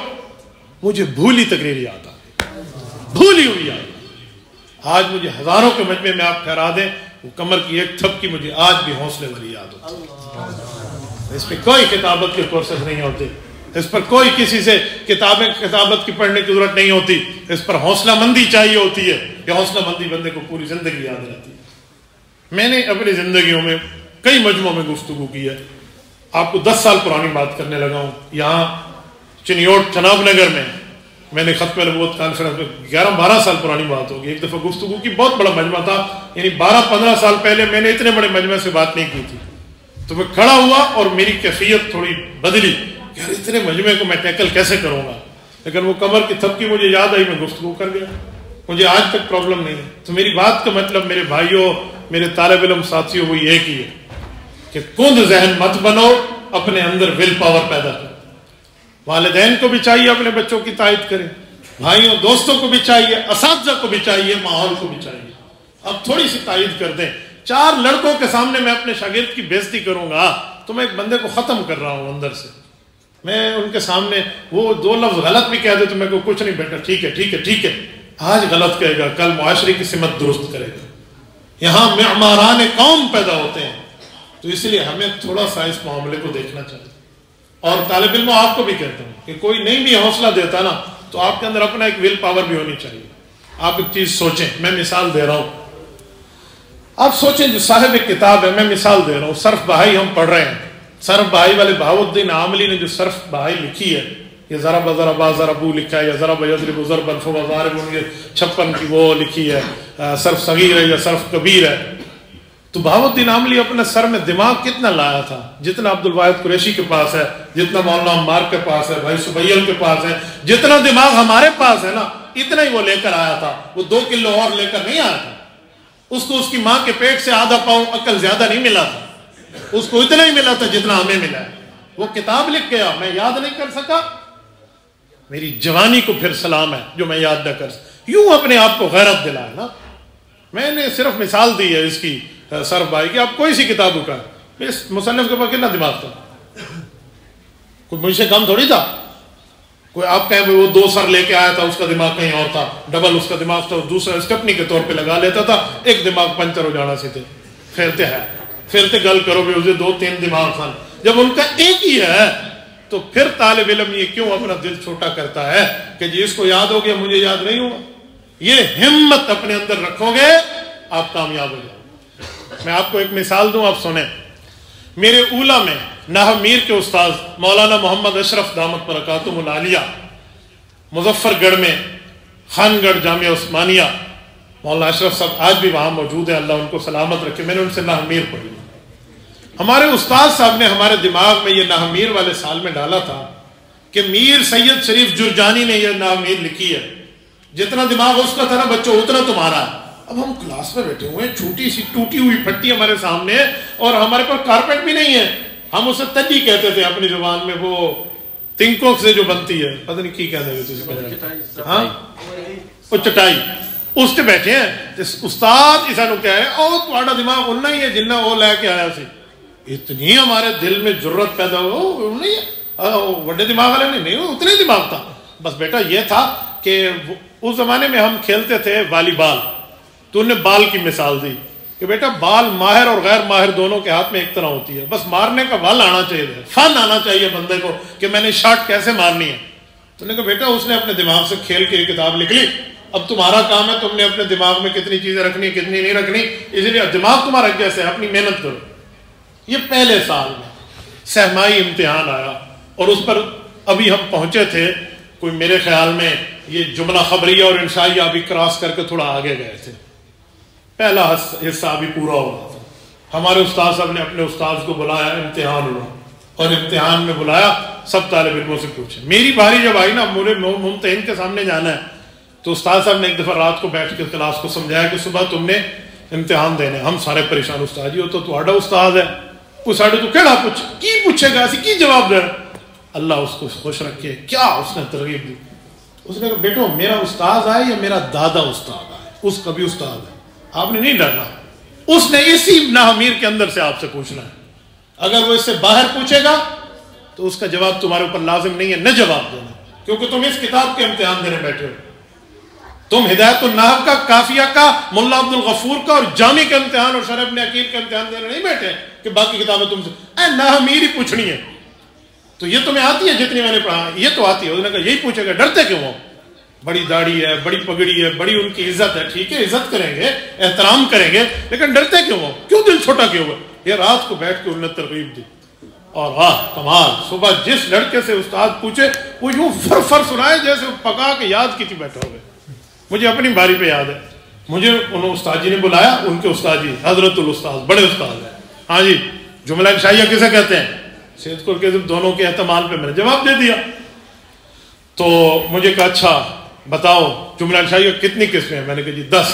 مجھے بھولی تقریر یاد آ گئی، بھولی ہوئی یاد. آج مجھے ہزاروں کے مجمع میں آپ ٹھہرا دیں، وہ کمر کی ایک تھپ کی مجھے آج بھی حوصلے والی یاد ہوتی. اس پہ کوئی کتابت کے کورسز نہیں ہوتے، اس پر کوئی کسی سے کتابت کی پڑھنے کی ضرورت نہیں ہوتی. اس پر حوصلہ مندی چاہیے ہوتی ہے کہ حوصلہ مندی بندے کو پوری زندگی یاد رہتی ہے. میں نے اپنی زندگیوں میں کئی مجموعوں میں گفتگو کی ہے. آپ کو 10 سال پرانی بات کرنے لگا ہوں. یہاں چنیوٹ چناب نگر میں میں نے ختم نبوت کانفرنس میں 11-12 سال پرانی بات ہوگی، ایک دفعہ گفتگو کی، بہت بڑا مجمع تھا، یعنی 12-15 سال پہلے میں نے اتنے بڑے مجمع سے بات نہیں کی تھی. تو میں کھڑا ہوا اور میری کیفیت تھوڑی بدلی، یار اتنے مجمع کو میں ٹیکل کیسے کروں گا، لیکن وہ کمر کی تھپکی مجھے یاد آئی، میں گفتگو کر گیا. مجھے آج تک پرابلم نہیں ہے. تو میری بات کا مطلب میرے بھائیوں، میرے طالب علم ساتھیوں، وہ ایک ہی ہے کہ کند ذہن مت بنو، اپنے اندر ول پاور پیدا کرو. والدین کو بھی چاہیے اپنے بچوں کی تائید کریں، بھائیوں دوستوں کو بھی چاہیے، اساتذہ کو بھی چاہیے، ماحول کو بھی چاہیے. اب تھوڑی سی تائید کر دیں. 4 لڑکوں کے سامنے میں اپنے شاگرد کی بےزتی کروں گا تو میں ایک بندے کو ختم کر رہا ہوں اندر سے. میں ان کے سامنے وہ 2 لفظ غلط بھی کہہ دے تو میں کو کچھ نہیں، بیٹا ٹھیک ہے ٹھیک ہے ٹھیک ہے، آج غلط کہے گا کل معاشرے کی سمت درست کرے گا. یہاں معماران قوم پیدا ہوتے ہیں. تو اس لیے ہمیں تھوڑا سا اس معاملے کو دیکھنا چاہیے. اور طالب علموں آپ کو بھی کہتا ہوں کہ کوئی نہیں بھی حوصلہ دیتا نا تو آپ کے اندر اپنا ایک ول پاور بھی ہونی چاہیے. آپ ایک چیز سوچیں، میں مثال دے رہا ہوں، آپ سوچیں جو صاحب کتاب ہے، میں مثال دے رہا ہوں، صرف بہائی ہم پڑھ رہے ہیں، صرف بہائی والے بہاؤالدین عاملی نے جو صرف بہائی لکھی ہے، یہ ضرب ضربا ضربو لکھا ہے، یا ضرب یضرب ضربا فضارب، 56 کی وہ لکھی ہے، صرف صغیر ہے یا صرف کبیر ہے. تو بہاؤالدین عاملی اپنے سر میں دماغ کتنا لایا تھا، جتنا عبد الواحد قریشی کے پاس ہے، جتنا مولانا عمار کے پاس ہے، بھائی سبیل کے پاس ہے، جتنا دماغ ہمارے پاس ہے نا اتنا ہی وہ لے کر آیا تھا. وہ 2 کلو اور لے کر نہیں آیا تھا. اس کو اس کی ماں کے پیٹ سے آدھا پاؤں عقل زیادہ نہیں ملا تھا، اس کو اتنا ہی ملا تھا جتنا ہمیں ملا ہے. وہ کتاب لکھ گیا، میں یاد نہیں کر سکا، میری جوانی کو پھر سلام ہے جو میں یاد نہ کر سکا. یوں اپنے آپ کو غیرت دلائے نا. میں نے صرف مثال دی ہے اس کی سر بھائی کہ آپ کوئی سی کتاب اٹھائیں، اس مصنف کے پاس کتنا دماغ تھا، کوئی مجھ سے کم تھوڑی تھا. کوئی آپ کہیں وہ 2 سر لے کے آیا تھا، اس کا دماغ کہیں اور تھا، ڈبل اس کا دماغ تھا، دوسرا اسٹپنی کے طور پہ لگا لیتا تھا، ایک دماغ پنچر ہو جانا سی تھے. پھیرتے ہیں پھیرتے گل کرو بھی اسے 2-3 دماغ تھا. جب ان کا ایک ہی ہے تو پھر طالب علم یہ کیوں اپنا دل چھوٹا کرتا ہے کہ جی اس کو یاد ہو گیا مجھے یاد نہیں ہوا. یہ ہمت اپنے اندر رکھو گے آپ کامیاب ہو جاؤ. میں آپ کو ایک مثال دوں، آپ سنیں. میرے اولا میں نحو میر کے استاذ مولانا محمد اشرف دامت برکاتہم العالیہ، مظفر گڑھ میں خان گڑھ جامعہ عثمانیہ، مولانا اشرف صاحب آج بھی وہاں موجود ہیں، اللہ ان کو سلامت رکھے. میں نے ان سے نحو میر پڑھی. ہمارے استاد صاحب نے ہمارے دماغ میں یہ نحو میر والے سال میں ڈالا تھا کہ میر سید شریف جرجانی نے یہ نحو میر لکھی ہے، جتنا دماغ اس کا تھا نا بچوں اتنا تمہارا ہے. اب ہم کلاس میں بیٹھے ہوئے ہیں، چھوٹی سی ٹوٹی ہوئی پھٹی ہمارے سامنے ہے اور ہمارے پاس کارپیٹ بھی نہیں ہے. ہم اسے تجی کہتے تھے اپنی زبان میں، وہ تنکوں سے جو بنتی ہے، پتہ نہیں کی کہتے ہیں، ہاں وہ چٹائی، اس سے بیٹھے ہیں. استاد اسا نو کہہ رہے او تہاڈا دماغ اُننا ہی ہے جننا وہ لے کے آیا سی. اتنی ہمارے دل میں جرت پیدا ہو، نہیں بڑے دماغ والے نہیں، اتنے دماغ تھا. بس بیٹا یہ تھا کہ اس زمانے میں ہم کھیلتے تھے والی بال. تو نے بال کی مثال دی کہ بیٹا بال ماہر اور غیر ماہر دونوں کے ہاتھ میں ایک طرح ہوتی ہے، بس مارنے کا بال آنا چاہیے، فن آنا چاہیے بندے کو کہ میں نے شاٹ کیسے مارنی ہے. تو نے کہا بیٹا اس نے اپنے دماغ سے کھیل کے کتاب لکھ لی، اب تمہارا کام ہے تم نے اپنے دماغ میں کتنی چیزیں رکھنی کتنی نہیں رکھنی، اس لیے دماغ تمہارا جیسے اپنی محنت کرو. یہ پہلے سال میں سہمائی امتحان آیا اور اس پر ابھی ہم پہنچے تھے، کوئی میرے خیال میں یہ جملہ خبریہ اور انشائیہ ابھی کراس کر کے تھوڑا آگے گئے تھے. پہلا حصہ ابھی پورا ہو رہا تھا. ہمارے استاد صاحب نے اپنے استاد کو بلایا، امتحان ہوا اور امتحان میں بلایا، سب طالب علموں سے پوچھے. میری باری جب آئی نا مجھے ممتحن کے سامنے جانا ہے تو استاد صاحب نے ایک دفعہ رات کو بیٹھ کے کلاس کو سمجھایا کہ صبح تم نے امتحان دینے. ہم سارے پریشان، استاد جی وہ تو تہاڈا استاد ہے، وہ ساڈے تو کیڑا پوچھے گا، اسی کی جواب دے. اللہ اس کو خوش رکھے، کیا اس نے ترغیب دی. اس نے کہا بیٹو میرا استاد آئے یا میرا دادا استاد آئے، اس کا بھی استاد ہے، آپ نے نہیں ڈرنا. اس نے اسی نحو میر کے اندر سے آپ سے پوچھنا ہے. اگر وہ اس سے باہر پوچھے گا تو اس کا جواب تمہارے اوپر لازم نہیں ہے نہ جواب دینا، کیونکہ تم اس کتاب کے امتحان دینے بیٹھے ہو. تم ہدایت النحو کا، کافیہ کا، ملا عبد الغفور کا اور جامی کا امتحان اور شرح ابن عقیل کا امتحان دینے نہیں بیٹھے کہ باقی کتابیں تم سے نحو میر ہی پوچھنی ہے. تو یہ تمہیں آتی ہے جتنی میں نے پڑھا، یہ تو آتی ہے. اس نے کہا یہی پوچھے گا، ڈرتے کیوں ہو؟ بڑی داڑھی ہے، بڑی پگڑی ہے، بڑی ان کی عزت ہے، ٹھیک ہے عزت کریں گے، احترام کریں گے، لیکن ڈرتے کیوں ہو؟ کیوں دل چھوٹا کیوں ہوا؟ یہ رات کو بیٹھ کے انہوں نے ترغیب دی. اور کمال، صبح جس لڑکے سے استاد پوچھے وہ یوں فر سنائے جیسے پکا کے یاد کی تھی بیٹھے ہوئے. مجھے اپنی باری پہ یاد ہے، مجھے انہوں استاد جی نے بلایا، ان کے استاد جی حضرت الاستاذ بڑے استاد ہیں. ہاں جی، جملہ انشائیہ کسے کہتے ہیں؟ سید قطب کے دونوں کے احتمال پہ میں نے جواب دے دیا. تو مجھے کہا اچھا بتاؤ جملہ انشائیہ کتنی قسمیں ہیں؟ میں نے کہا جی 10.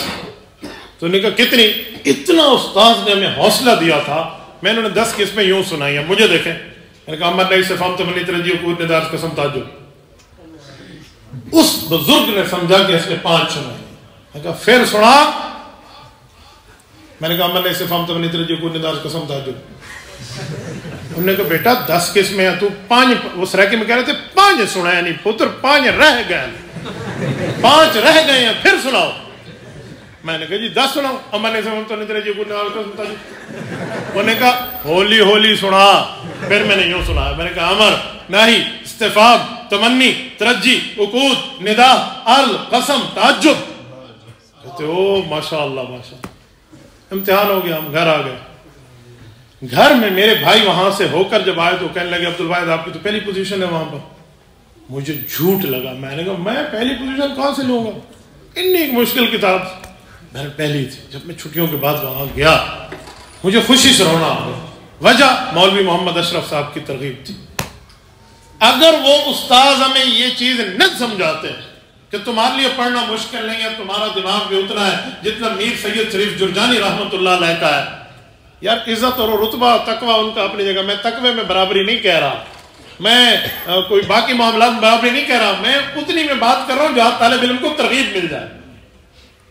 تو انہوں نے کہا کتنی؟ اتنا استاد نے ہمیں حوصلہ دیا تھا، میں نے 10 قسمیں یوں سنائی ہیں. مجھے دیکھیں، میں نے کہا امر نہیں صفام تمنی ترجیح قوت ندار قسم تعجب. اس بزرگ نے سمجھا کہ اس نے 5 سنائی. میں نے کہا پھر سنا. میں نے کہا امر نہیں صفام تمنی ترجیح قوت ندار قسم تعجب. انہوں نے کہا بیٹا 10 قسمیں ہیں، تو 5 وہ سرائکی میں کہہ رہے تھے 5 سنایا نہیں پتر، 5 رہ گئے، 5 رہ گئے ہیں، پھر سناؤ. میں نے کہا جی 10 سناؤ. امر نہیں صفام تمنی ترجیح قوت ندار قسم تعجب. انہوں نے کہا ہولی ہولی سنا. پھر میں نے یوں سنا، میں نے کہا امر نہیں استفام تمنی ترجی عقود ندا القسم تعجب. کہتے او ماشاء اللہ ماشاء اللہ. امتحان ہو گیا، ہم گھر آ گئے. گھر میں میرے بھائی وہاں سے ہو کر جب آئے تو کہنے لگے عبدالواحد آپ کی تو پہلی پوزیشن ہے وہاں پر. مجھے جھوٹ لگا. میں نے کہا میں پہلی پوزیشن کہاں سے لوں گا اتنی ایک مشکل کتاب. میں پہلی تھی. جب میں چھٹیوں کے بعد وہاں گیا مجھے خوشی سے رونا آ گیا. وجہ مولوی محمد اشرف صاحب کی ترغیب تھی. اگر وہ استاذ ہمیں یہ چیز نہ سمجھاتے کہ تمہارے لیے پڑھنا مشکل نہیں ہے، تمہارا دماغ بھی اتنا ہے جتنا میر سید شریف جرجانی رحمۃ اللہ علیہ کا ہے. یار عزت اور رتبہ تقوی ان کا اپنی جگہ. میں تقوی میں برابری نہیں کہہ رہا، میں کوئی باقی معاملات میں برابری نہیں کہہ رہا، میں اتنی میں بات کر رہا ہوں جہاں طالب علم کو ترغیب مل جائے.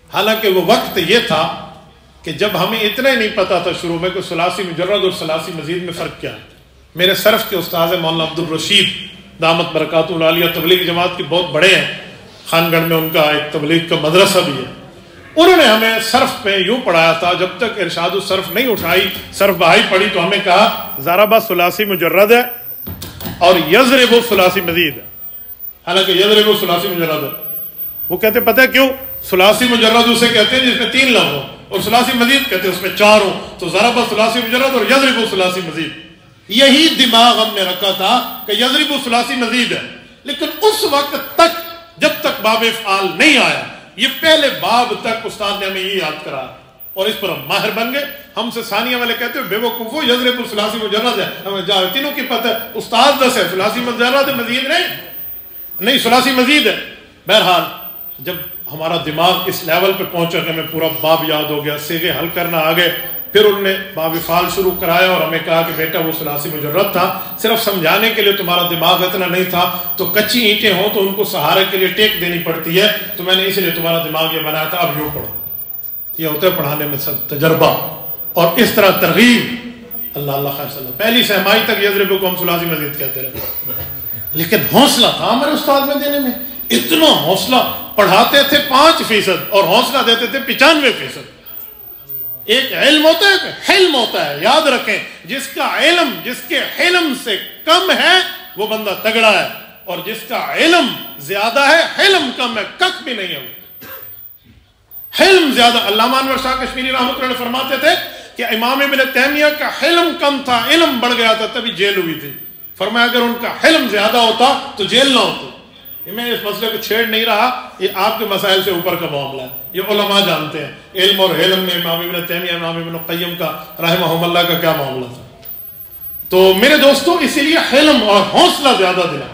حالانکہ وہ وقت یہ تھا کہ جب ہمیں اتنا ہی نہیں پتا تھا شروع میں کہ ثلاثی مجرد اور ثلاثی مزید میں فرق کیا ہے. میرے صرف کے استاذ مولانا عبد الرشید دامت برکاتہ العالیہ تبلیغ جماعت کے بہت بڑے ہیں، خان گڑھ میں ان کا ایک تبلیغ کا مدرسہ بھی ہے. انہوں نے ہمیں صرف پہ یوں پڑھایا تھا، جب تک ارشاد الصرف نہیں اٹھائی صرف بہائی پڑھی تو ہمیں کہا ضربہ ثلاثی مجرد ہے اور یضرب ثلاثی مزید ہے. حالانکہ یضرب ثلاثی مجرد ہے. وہ کہتے پتہ ہے کیوں؟ ثلاثی مجرد اسے کہتے ہیں جس میں 3 لفظ ہوں، اور ثلاثی مزید کہتے ہیں اس میں 4 ہوں. تو ضربہ ثلاثی مجرد اور یضرب ثلاثی مزید. یہی دماغ ہم نے رکھا تھا کہ یضرب ثلاثی مزید ہے. لیکن اس وقت تک جب تک باب افعال نہیں آیا، یہ پہلے باب تک استاد نے ہمیں یہ یاد کرا اور اس پر ہم ماہر بن گئے. ہم سے ثانیہ والے کہتے ہیں بے وقوفو یضرب ثلاثی مجرد ہے، ہمیں تینوں کی پتہ ہے استاد 10 ہے، ثلاثی مجرد ہے، مزید نہیں ثلاثی مزید ہے. بہرحال جب ہمارا دماغ اس لیول پہ پہنچا کہ ہمیں پورا باب یاد ہو گیا، صیغے حل کرنا آ گئے، پھر انہوں نے باب افعال شروع کرایا اور ہمیں کہا کہ بیٹا وہ ثلاثی مجرد تھا، صرف سمجھانے کے لیے تمہارا دماغ اتنا نہیں تھا، تو کچی اینٹیں ہوں تو ان کو سہارے کے لیے ٹیک دینی پڑتی ہے، تو میں نے اس لیے تمہارا دماغ یہ بنایا تھا، اب یوں پڑھو. یہ ہوتا ہے پڑھانے میں سب تجربہ اور اس طرح ترغیب. اللہ اللہ خیر صلی اللہ. پہلی سہمائی تک یضرب کو ہم ثلاثی مزید کہتے رہے، لیکن حوصلہ تھا ہمارے استاد میں دینے میں. اتنا حوصلہ، پڑھاتے تھے 5% اور حوصلہ دیتے تھے 95%. ایک علم ہوتا ہے، ایک حلم ہوتا ہے. یاد رکھیں جس کا علم جس کے حلم سے کم ہے وہ بندہ تگڑا ہے، اور جس کا علم زیادہ ہے حلم کم ہے کک بھی نہیں ہے. حلم زیادہ. علامہ انور شاہ کشمیری رحمۃ اللہ علیہ فرماتے تھے کہ امام ابن تیمیہ کا حلم کم تھا، علم بڑھ گیا تھا، تبھی جیل ہوئی تھی. فرمایا اگر ان کا حلم زیادہ ہوتا تو جیل نہ ہوتی. میں اس مسئلے کو چھیڑ نہیں رہا، یہ آپ کے مسائل سے اوپر کا معاملہ ہے، یہ علماء جانتے ہیں علم اور حلم میں امام ابن تیمیہ امام ابن قیم کا رحمہم اللہ کا کیا معاملہ تھا. تو میرے دوستوں اسی لیے حلم اور حوصلہ زیادہ دلا،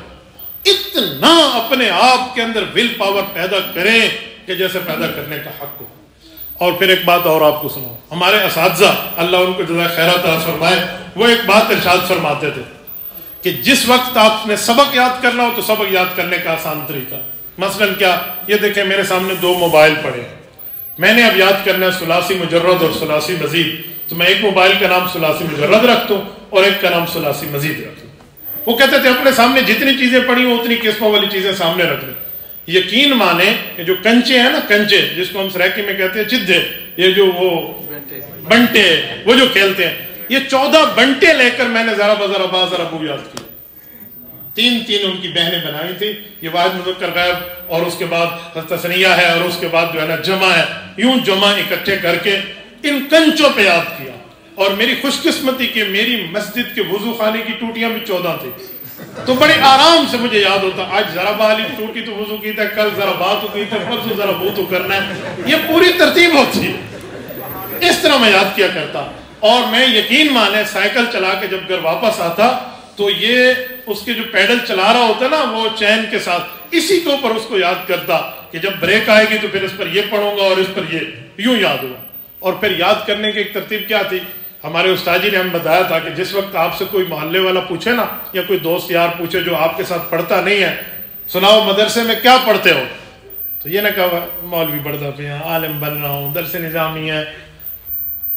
اتنا اپنے آپ کے اندر ول پاور پیدا کریں کہ جیسے پیدا کرنے کا حق ہو. اور پھر ایک بات اور آپ کو سناؤں. ہمارے اساتذہ اللہ ان کو جزائے خیرات عطا فرمائے، وہ ایک بات ارشاد فرماتے تھے کہ جس وقت آپ نے سبق یاد کرنا ہو تو سبق یاد کرنے کا آسان طریقہ. مثلاً کیا؟ یہ دیکھیں میرے سامنے 2 موبائل پڑے ہیں، میں نے اب یاد کرنا ہے ثلاثی مجرد اور ثلاثی مزید، تو میں ایک موبائل کا نام ثلاثی مجرد رکھتا ہوں اور ایک کا نام ثلاثی مزید رکھتا ہوں. وہ کہتے تھے اپنے سامنے جتنی چیزیں پڑی ہوں اتنی قسموں والی چیزیں سامنے رکھ دیں. یقین مانے کہ جو کنچے ہیں نا، کنچے جس کو ہم سریکی میں کہتے ہیں چدھے، یہ جو وہ بنٹے وہ جو کھیلتے ہیں، یہ 14 بنٹے لے کر میں نے ذرا بذرا باز ابو یاد کیا. 3 ان کی بہنیں بنائی تھی، یہ واحد مذکر غائب اور اس کے بعد تثنیہ ہے اور اس کے بعد جو ہے نا جمع ہے. یوں جمع اکٹھے کر کے ان کنچوں پہ یاد کیا اور میری خوش قسمتی کہ میری مسجد کے وضو خانے کی ٹوٹیاں بھی 14 تھی، تو بڑے آرام سے مجھے یاد ہوتا آج ذرا بالی ٹوٹی تو وضو کی تھا، کل ذرا بات کی تھا، پرسوں ذرا وہ تو کرنا ہے، یہ پوری ترتیب ہوتی ہے، اس طرح میں یاد کیا کرتا۔ اور میں یقین مانے سائیکل چلا کے جب گھر واپس آتا تو یہ اس کے جو پیڈل چلا رہا ہوتا نا وہ چین کے ساتھ اسی کے اوپر اس کو یاد کرتا کہ جب بریک آئے گی تو پھر اس پر یہ پڑھوں گا اور اس پر یہ یوں یاد ہوگا۔ اور پھر یاد کرنے کی ایک ترتیب کیا تھی، ہمارے استاد جی نے ہم بتایا تھا کہ جس وقت آپ سے کوئی محلے والا پوچھے نا یا کوئی دوست یار پوچھے جو آپ کے ساتھ پڑھتا نہیں ہے، سناؤ مدرسے میں کیا پڑھتے ہو، تو یہ نہ کہا مولوی پڑھتا پہ عالم بن رہا ہوں، درس نظامی ہے،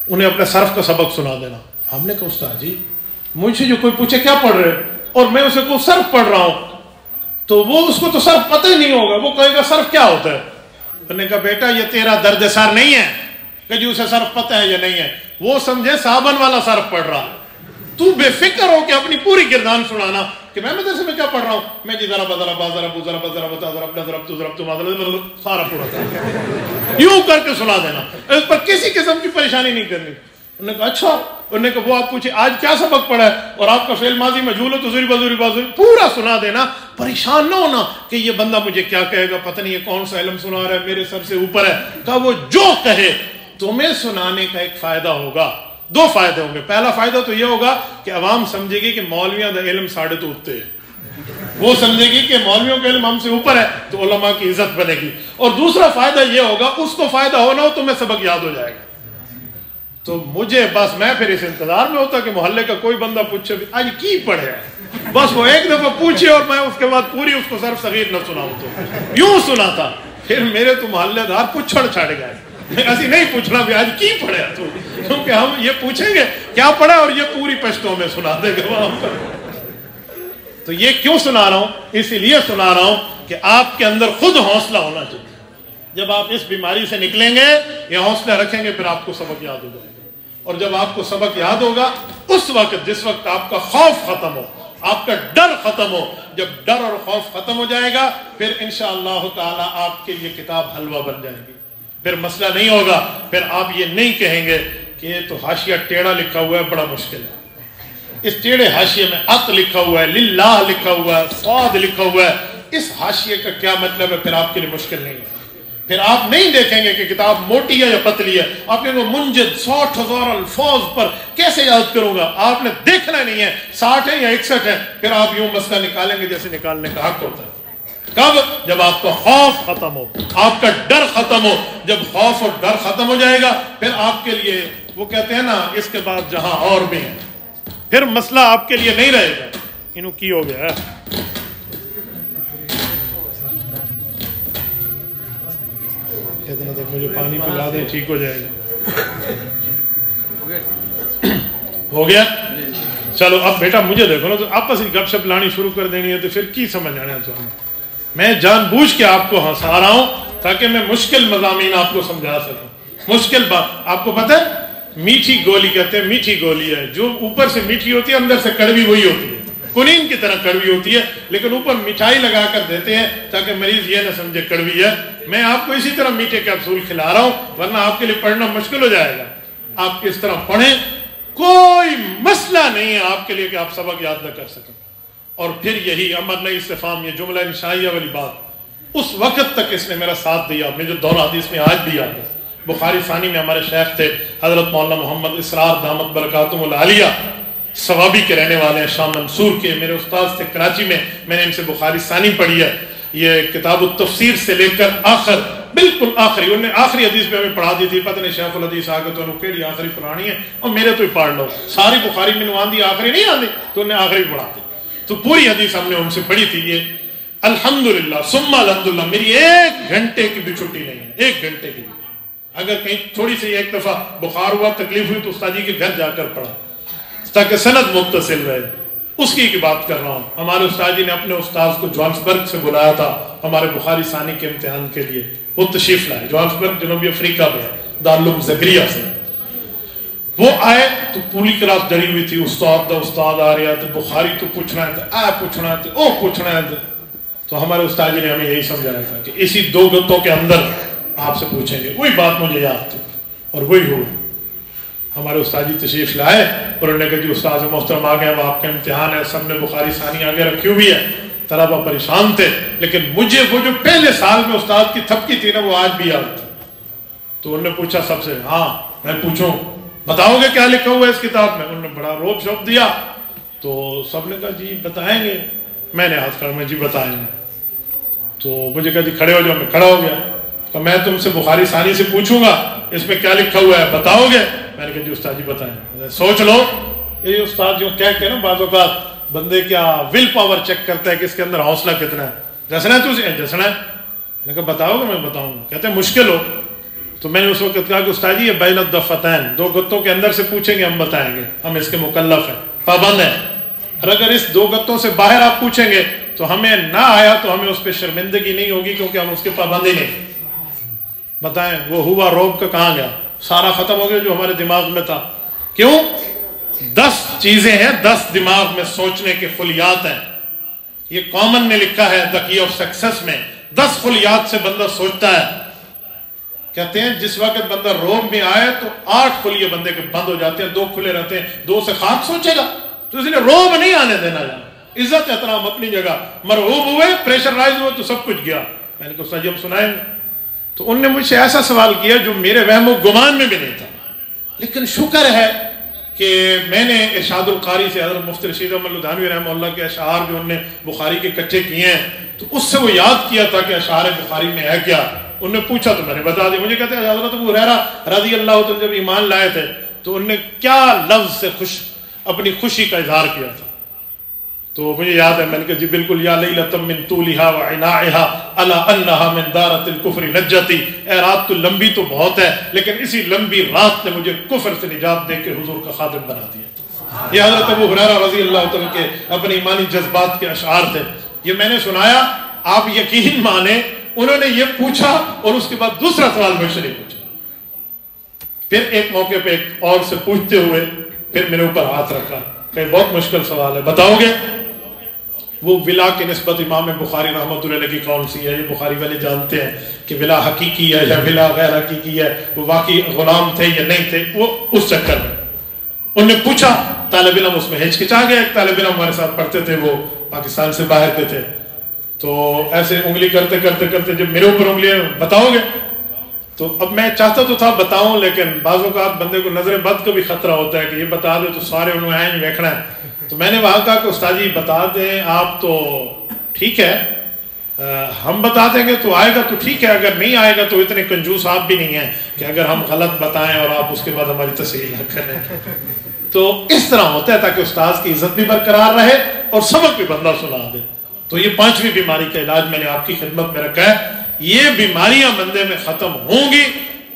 انہیں اپنے صرف کا سبق سنا دینا۔ ہم نے کہا استاد جی مجھ سے جو کوئی پوچھے کیا پڑھ رہے اور میں اسے کو صرف پڑھ رہا ہوں تو وہ اس کو تو صرف پتہ ہی نہیں ہوگا، وہ کہے گا صرف کیا ہوتا ہے۔ انہوں نے کہا بیٹا یہ تیرا درد سر نہیں ہے کہ جو اسے صرف پتہ ہے یا نہیں ہے، وہ سمجھے صابن والا صرف پڑھ رہا، تو بے فکر ہو کہ اپنی پوری گردان سنانا کہ میں مدرسے میں کیا پڑھ رہا ہوں، میں جی ذرا بذرا بازرا بذرا بذرا بتا ذرا سارا پورا یوں کر کے سنا دینا، اس پر کسی قسم کی پریشانی نہیں کرنی۔ انہوں نے کہا اچھا، انہوں نے کہا وہ آپ پوچھے آج کیا سبق پڑھا ہے اور آپ کا فعل ماضی مجہول ہو تو زوری بازوری بازوری پورا سنا دینا، پریشان نہ ہونا کہ یہ بندہ مجھے کیا کہے گا، پتہ نہیں یہ کون سا علم سنا رہا ہے میرے سر سے اوپر ہے۔ کہا وہ جو کہے تمہیں سنانے کا ایک فائدہ ہوگا، 2 فائدے ہوں گے۔ پہلا فائدہ تو یہ ہوگا کہ عوام سمجھے گی کہ مولویاں دا علم ساڑھے تو اٹھتے ہیں، وہ سمجھے گی کہ مولویوں کا علم ہم سے اوپر ہے تو علماء کی عزت بنے گی۔ اور دوسرا فائدہ یہ ہوگا اس کو فائدہ ہونا ہو تمہیں سبق یاد ہو جائے گا۔ تو مجھے بس میں پھر اس انتظار میں ہوتا کہ محلے کا کوئی بندہ پوچھے آج کی پڑھے ہے، بس وہ ایک دفعہ پوچھے اور میں اس کے بعد پوری اس کو صرف صغیر نہ سناؤں، تو یوں سنا تھا۔ پھر میرے تو محلے دار پچھڑ چھڑ گئے، ایسی نہیں پوچھنا بھی آج کی پڑھے تو، کیونکہ ہم یہ پوچھیں گے کیا پڑھا اور یہ پوری پشتوں میں سنا دے گا وہاں پر۔ تو یہ کیوں سنا رہا ہوں، اسی لیے سنا رہا ہوں کہ آپ کے اندر خود حوصلہ ہونا چاہیے۔ جب آپ اس بیماری سے نکلیں گے یہ حوصلہ رکھیں گے پھر آپ کو سبق یاد ہو جائے گا، اور جب آپ کو سبق یاد ہوگا اس وقت جس وقت آپ کا خوف ختم ہو، آپ کا ڈر ختم ہو، جب ڈر اور خوف ختم ہو جائے گا پھر انشاءاللہ تعالی آپ کے لیے کتاب حلوہ بن جائے گی، پھر مسئلہ نہیں ہوگا، پھر آپ یہ نہیں کہیں گے کہ یہ تو حاشیہ ٹیڑھا لکھا ہوا ہے بڑا مشکل ہے، اس ٹیڑھے حاشیے میں ات لکھا ہوا ہے، للہ لکھا ہوا ہے، صاد لکھا ہوا ہے، اس حاشیے کا کیا مطلب ہے، پھر آپ کے لیے مشکل نہیں ہے۔ پھر آپ نہیں دیکھیں گے کہ کتاب موٹی ہے یا پتلی ہے، آپ کہیں گے منجد 60,000 الفاظ پر کیسے یاد کروں گا، آپ نے دیکھنا نہیں ہے 60 ہے یا 61 ہے، پھر آپ یوں مسئلہ نکالیں گے جیسے نکالنے کا حق ہوتا ہے۔ کب؟ جب آپ کا خوف ختم ہو، آپ کا ڈر ختم ہو، جب خوف اور ڈر ختم ہو جائے گا پھر آپ کے لیے وہ کہتے ہیں نا اس کے بعد جہاں اور بھی ہے، پھر مسئلہ آپ کے لیے نہیں رہے گا۔ انہوں کی ہو گیا ہے اتنا تک مجھے پانی پلا دیں ٹھیک ہو جائے گا، ہو گیا؟ چلو اب بیٹا مجھے دیکھو نا، تو آپس ہی گپ شپ لانی شروع کر دینی ہے تو پھر کی سمجھ آنا چاہوں گا۔ میں جان بوجھ کے آپ کو ہنسا رہا ہوں تاکہ میں مشکل مضامین آپ کو سمجھا سکوں۔ مشکل بات آپ کو پتہ ہے، میٹھی گولی کہتے ہیں، میٹھی گولی ہے جو اوپر سے میٹھی ہوتی ہے اندر سے کڑوی وہی ہوتی ہے، کنین کی طرح کڑوی ہوتی ہے، لیکن اوپر مٹھائی لگا کر دیتے ہیں تاکہ مریض یہ نہ سمجھے کڑوی ہے۔ میں آپ کو اسی طرح میٹھے کیپسول کھلا رہا ہوں ورنہ آپ کے لیے پڑھنا مشکل ہو جائے گا۔ آپ اس طرح پڑھیں، کوئی مسئلہ نہیں ہے آپ کے لیے کہ آپ سبق یاد نہ کر سکیں۔ اور پھر یہی امر نہیں استفہام، یہ جملہ انشائیہ والی بات اس وقت تک اس نے میرا ساتھ دیا، میں جو دور حدیث میں آج بھی یاد ہے۔ بخاری ثانی میں ہمارے شیخ تھے حضرت مولانا محمد اسرار دامت برکاتہم العالیہ، ثوابی کے رہنے والے ہیں، شام منصور کے، میرے استاد تھے کراچی میں، میں نے ان سے بخاری ثانی پڑھی ہے۔ یہ کتاب التفسیر سے لے کر آخر بالکل آخری، انہوں نے آخری حدیث میں ہمیں پڑھا دی تھی، پتہ نہیں شیخ الحدیث آگے تو انہوں کیڑی آخری پرانی ہے اور میرے تو ہی پڑھ لو، ساری بخاری میں آندھی آخری نہیں آندھی تو انہیں آخری پڑھا دی، تو پوری حدیث ہم نے ان سے پڑھی تھی۔ یہ الحمدللہ ثم الحمدللہ میری 1 گھنٹے کی بھی چھٹی نہیں ہے، 1 گھنٹے کی بھی۔ اگر کہیں تھوڑی سی ایک دفعہ بخار ہوا تکلیف ہوئی تو استاد جی کے گھر جا کر پڑھا تاکہ سند متصل رہے، اس کی بات کر رہا ہوں۔ ہمارے استاد جی نے اپنے استاذ کو جوہانسبرگ سے بلایا تھا ہمارے بخاری ثانی کے امتحان کے لیے، وہ تشریف لائے، جوہانسبرگ جنوبی افریقہ میں دارالعلوم زکریہ سے۔ وہ آئے تو پوری کلاس ڈری ہوئی تھی، استاد آ رہا تھا، بخاری تو پوچھنا ہے، پوچھنا ہے، او پوچھنا ہے، تو ہمارے استاد جی نے ہمیں یہی سمجھایا تھا کہ اسی 2 گھنٹوں کے اندر آپ سے پوچھیں گے۔ وہی بات مجھے یاد تھی اور وہی ہوا۔ ہمارے استاد جی تشریف لائے اور انہوں نے کہا جی استاد محترم آ گئے، اب آپ کا امتحان ہے، سب نے بخاری ثانی آگے رکھی ہوئی ہے، طلبہ پریشان تھے، لیکن مجھے وہ جو پہلے سال میں استاد کی تھپکی تھی نا وہ آج بھی یاد تھی۔ تو انہوں نے پوچھا سب سے، ہاں میں پوچھوں بتاؤ گے کیا لکھا ہوا ہے اس کتاب میں؟ انہوں نے بڑا روب شوب دیا، تو سب نے کہا جی بتائیں گے۔ میں نے ہاتھ کھڑا میں جی بتائیں گے۔ تو مجھے کہا جی کھڑے ہو جاؤ، میں کھڑا ہو گیا۔ تو میں تم سے بخاری ثانی سے پوچھوں گا اس میں کیا لکھا ہوا ہے، بتاؤ گے؟ میں نے کہا جی استاد جی بتائیں۔ سوچ لو، یہ استاد جو کہہ کے نا بعض اوقات بندے کیا ول پاور چیک کرتا ہے کہ اس کے اندر حوصلہ کتنا ہے۔ جسنا ہے تجھے؟ جسنا ہے۔ میں نے کہا بتاؤ گے؟ میں بتاؤں گا۔ کہتے ہیں مشکل ہو۔ تو میں نے اس وقت کہا کہ استاد جی یہ بین الدفتین، دو گتوں کے اندر سے پوچھیں گے ہم بتائیں گے، ہم اس کے مکلف ہیں، پابند ہیں، اور اگر اس دو گتوں سے باہر آپ پوچھیں گے تو ہمیں نہ آیا تو ہمیں اس پہ شرمندگی نہیں ہوگی کیونکہ ہم اس کے پابند ہی نہیں۔ بتائیں وہ ہوا روب کا کہاں گیا؟ سارا ختم ہو گیا جو ہمارے دماغ میں تھا۔ کیوں؟ 10 چیزیں ہیں، 10 دماغ میں سوچنے کے خلیات ہیں۔ یہ کامن نے لکھا ہے دی کی آف سکسیس میں، 10 خلیات سے بندہ سوچتا ہے۔ کہتے ہیں جس وقت بندہ روب میں آئے تو 8 خلیے بندے کے بند ہو جاتے ہیں، 2 کھلے رہتے ہیں، 2 سے خاک سوچے گا۔ تو اس لیے روب نہیں آنے دینا جانا، عزت احترام اپنی جگہ، مرعوب ہوئے پریشرائز ہوئے تو سب کچھ گیا۔ میں نے کہا سر جی ہم سنائیں گے۔ تو ان نے مجھ سے ایسا سوال کیا جو میرے وہم و گمان میں بھی نہیں تھا، لیکن شکر ہے کہ میں نے ارشاد القاری سے حضرت مفتی رشید احمد لدھیانوی رحمہ اللہ کے اشعار جو انہوں نے بخاری کے اکٹھے کیے ہیں تو اس سے وہ یاد کیا تھا کہ اشعار بخاری میں ہے کیا۔ انہوں نے پوچھا تو میں نے بتا دیا۔ مجھے کہتے ہیں حضرت ابو ہریرہ رضی اللہ عنہ جب ایمان لائے تھے تو انہوں نے کیا لفظ سے اپنی خوشی کا اظہار کیا تھا۔ تو مجھے یاد ہے میں نے کہا جی بالکل، یا لیلۃ من طولھا وعنائھا الا انھا من دارۃ الکفر نجتی، اے رات تو لمبی تو بہت ہے لیکن اسی لمبی رات نے مجھے کفر سے نجات دے کے حضور کا خادم بنا دیا۔ یہ حضرت ابو ہریرہ رضی اللہ عنہ کے اپنے ایمانی جذبات کے اشعار تھے۔ یہ میں نے سنایا، آپ یقین مانیں انہوں نے یہ پوچھا اور اس کے بعد دوسرا سوال مجھ سے نہیں پوچھا۔ پھر ایک موقع پہ ایک اور سے پوچھتے ہوئے پھر میرے اوپر ہاتھ رکھا کہ بہت مشکل سوال ہے، بتاؤ گے؟ وہ ولا کی نسبت امام بخاری رحمۃ اللہ علیہ کی کون سی ہے؟ یہ بخاری والے جانتے ہیں کہ ولا حقیقی ہے یا ولا غیر حقیقی ہے، وہ واقعی غلام تھے یا نہیں تھے، وہ اس چکر میں انہوں نے پوچھا۔ طالب علم اس میں ہچکچا گیا، ایک طالب علم ہمارے ساتھ پڑھتے تھے وہ پاکستان سے باہر کے تھے، تو ایسے انگلی کرتے کرتے کرتے جب میرے اوپر انگلیاں بتاؤ گے، تو اب میں چاہتا تو تھا بتاؤں لیکن بعض اوقات بندے کو نظر بد کا بھی خطرہ ہوتا ہے کہ یہ بتا دے تو سارے انہوں نے دیکھنا ہے۔ تو میں نے وہاں کہا کہ استاد جی بتا دیں آپ تو ٹھیک ہے، ہم بتا دیں گے تو آئے گا تو ٹھیک ہے، اگر نہیں آئے گا تو اتنے کنجوس آپ بھی نہیں ہیں کہ اگر ہم غلط بتائیں اور آپ اس کے بعد ہماری تصحیح نہ کریں۔ تو اس طرح ہوتا ہے تاکہ استاد کی عزت بھی برقرار رہے اور سبق بھی بندہ سنا دے۔ تو یہ 5ویں بیماری کا علاج میں نے آپ کی خدمت میں رکھا ہے۔ یہ بیماریاں بندے میں ختم ہوں گی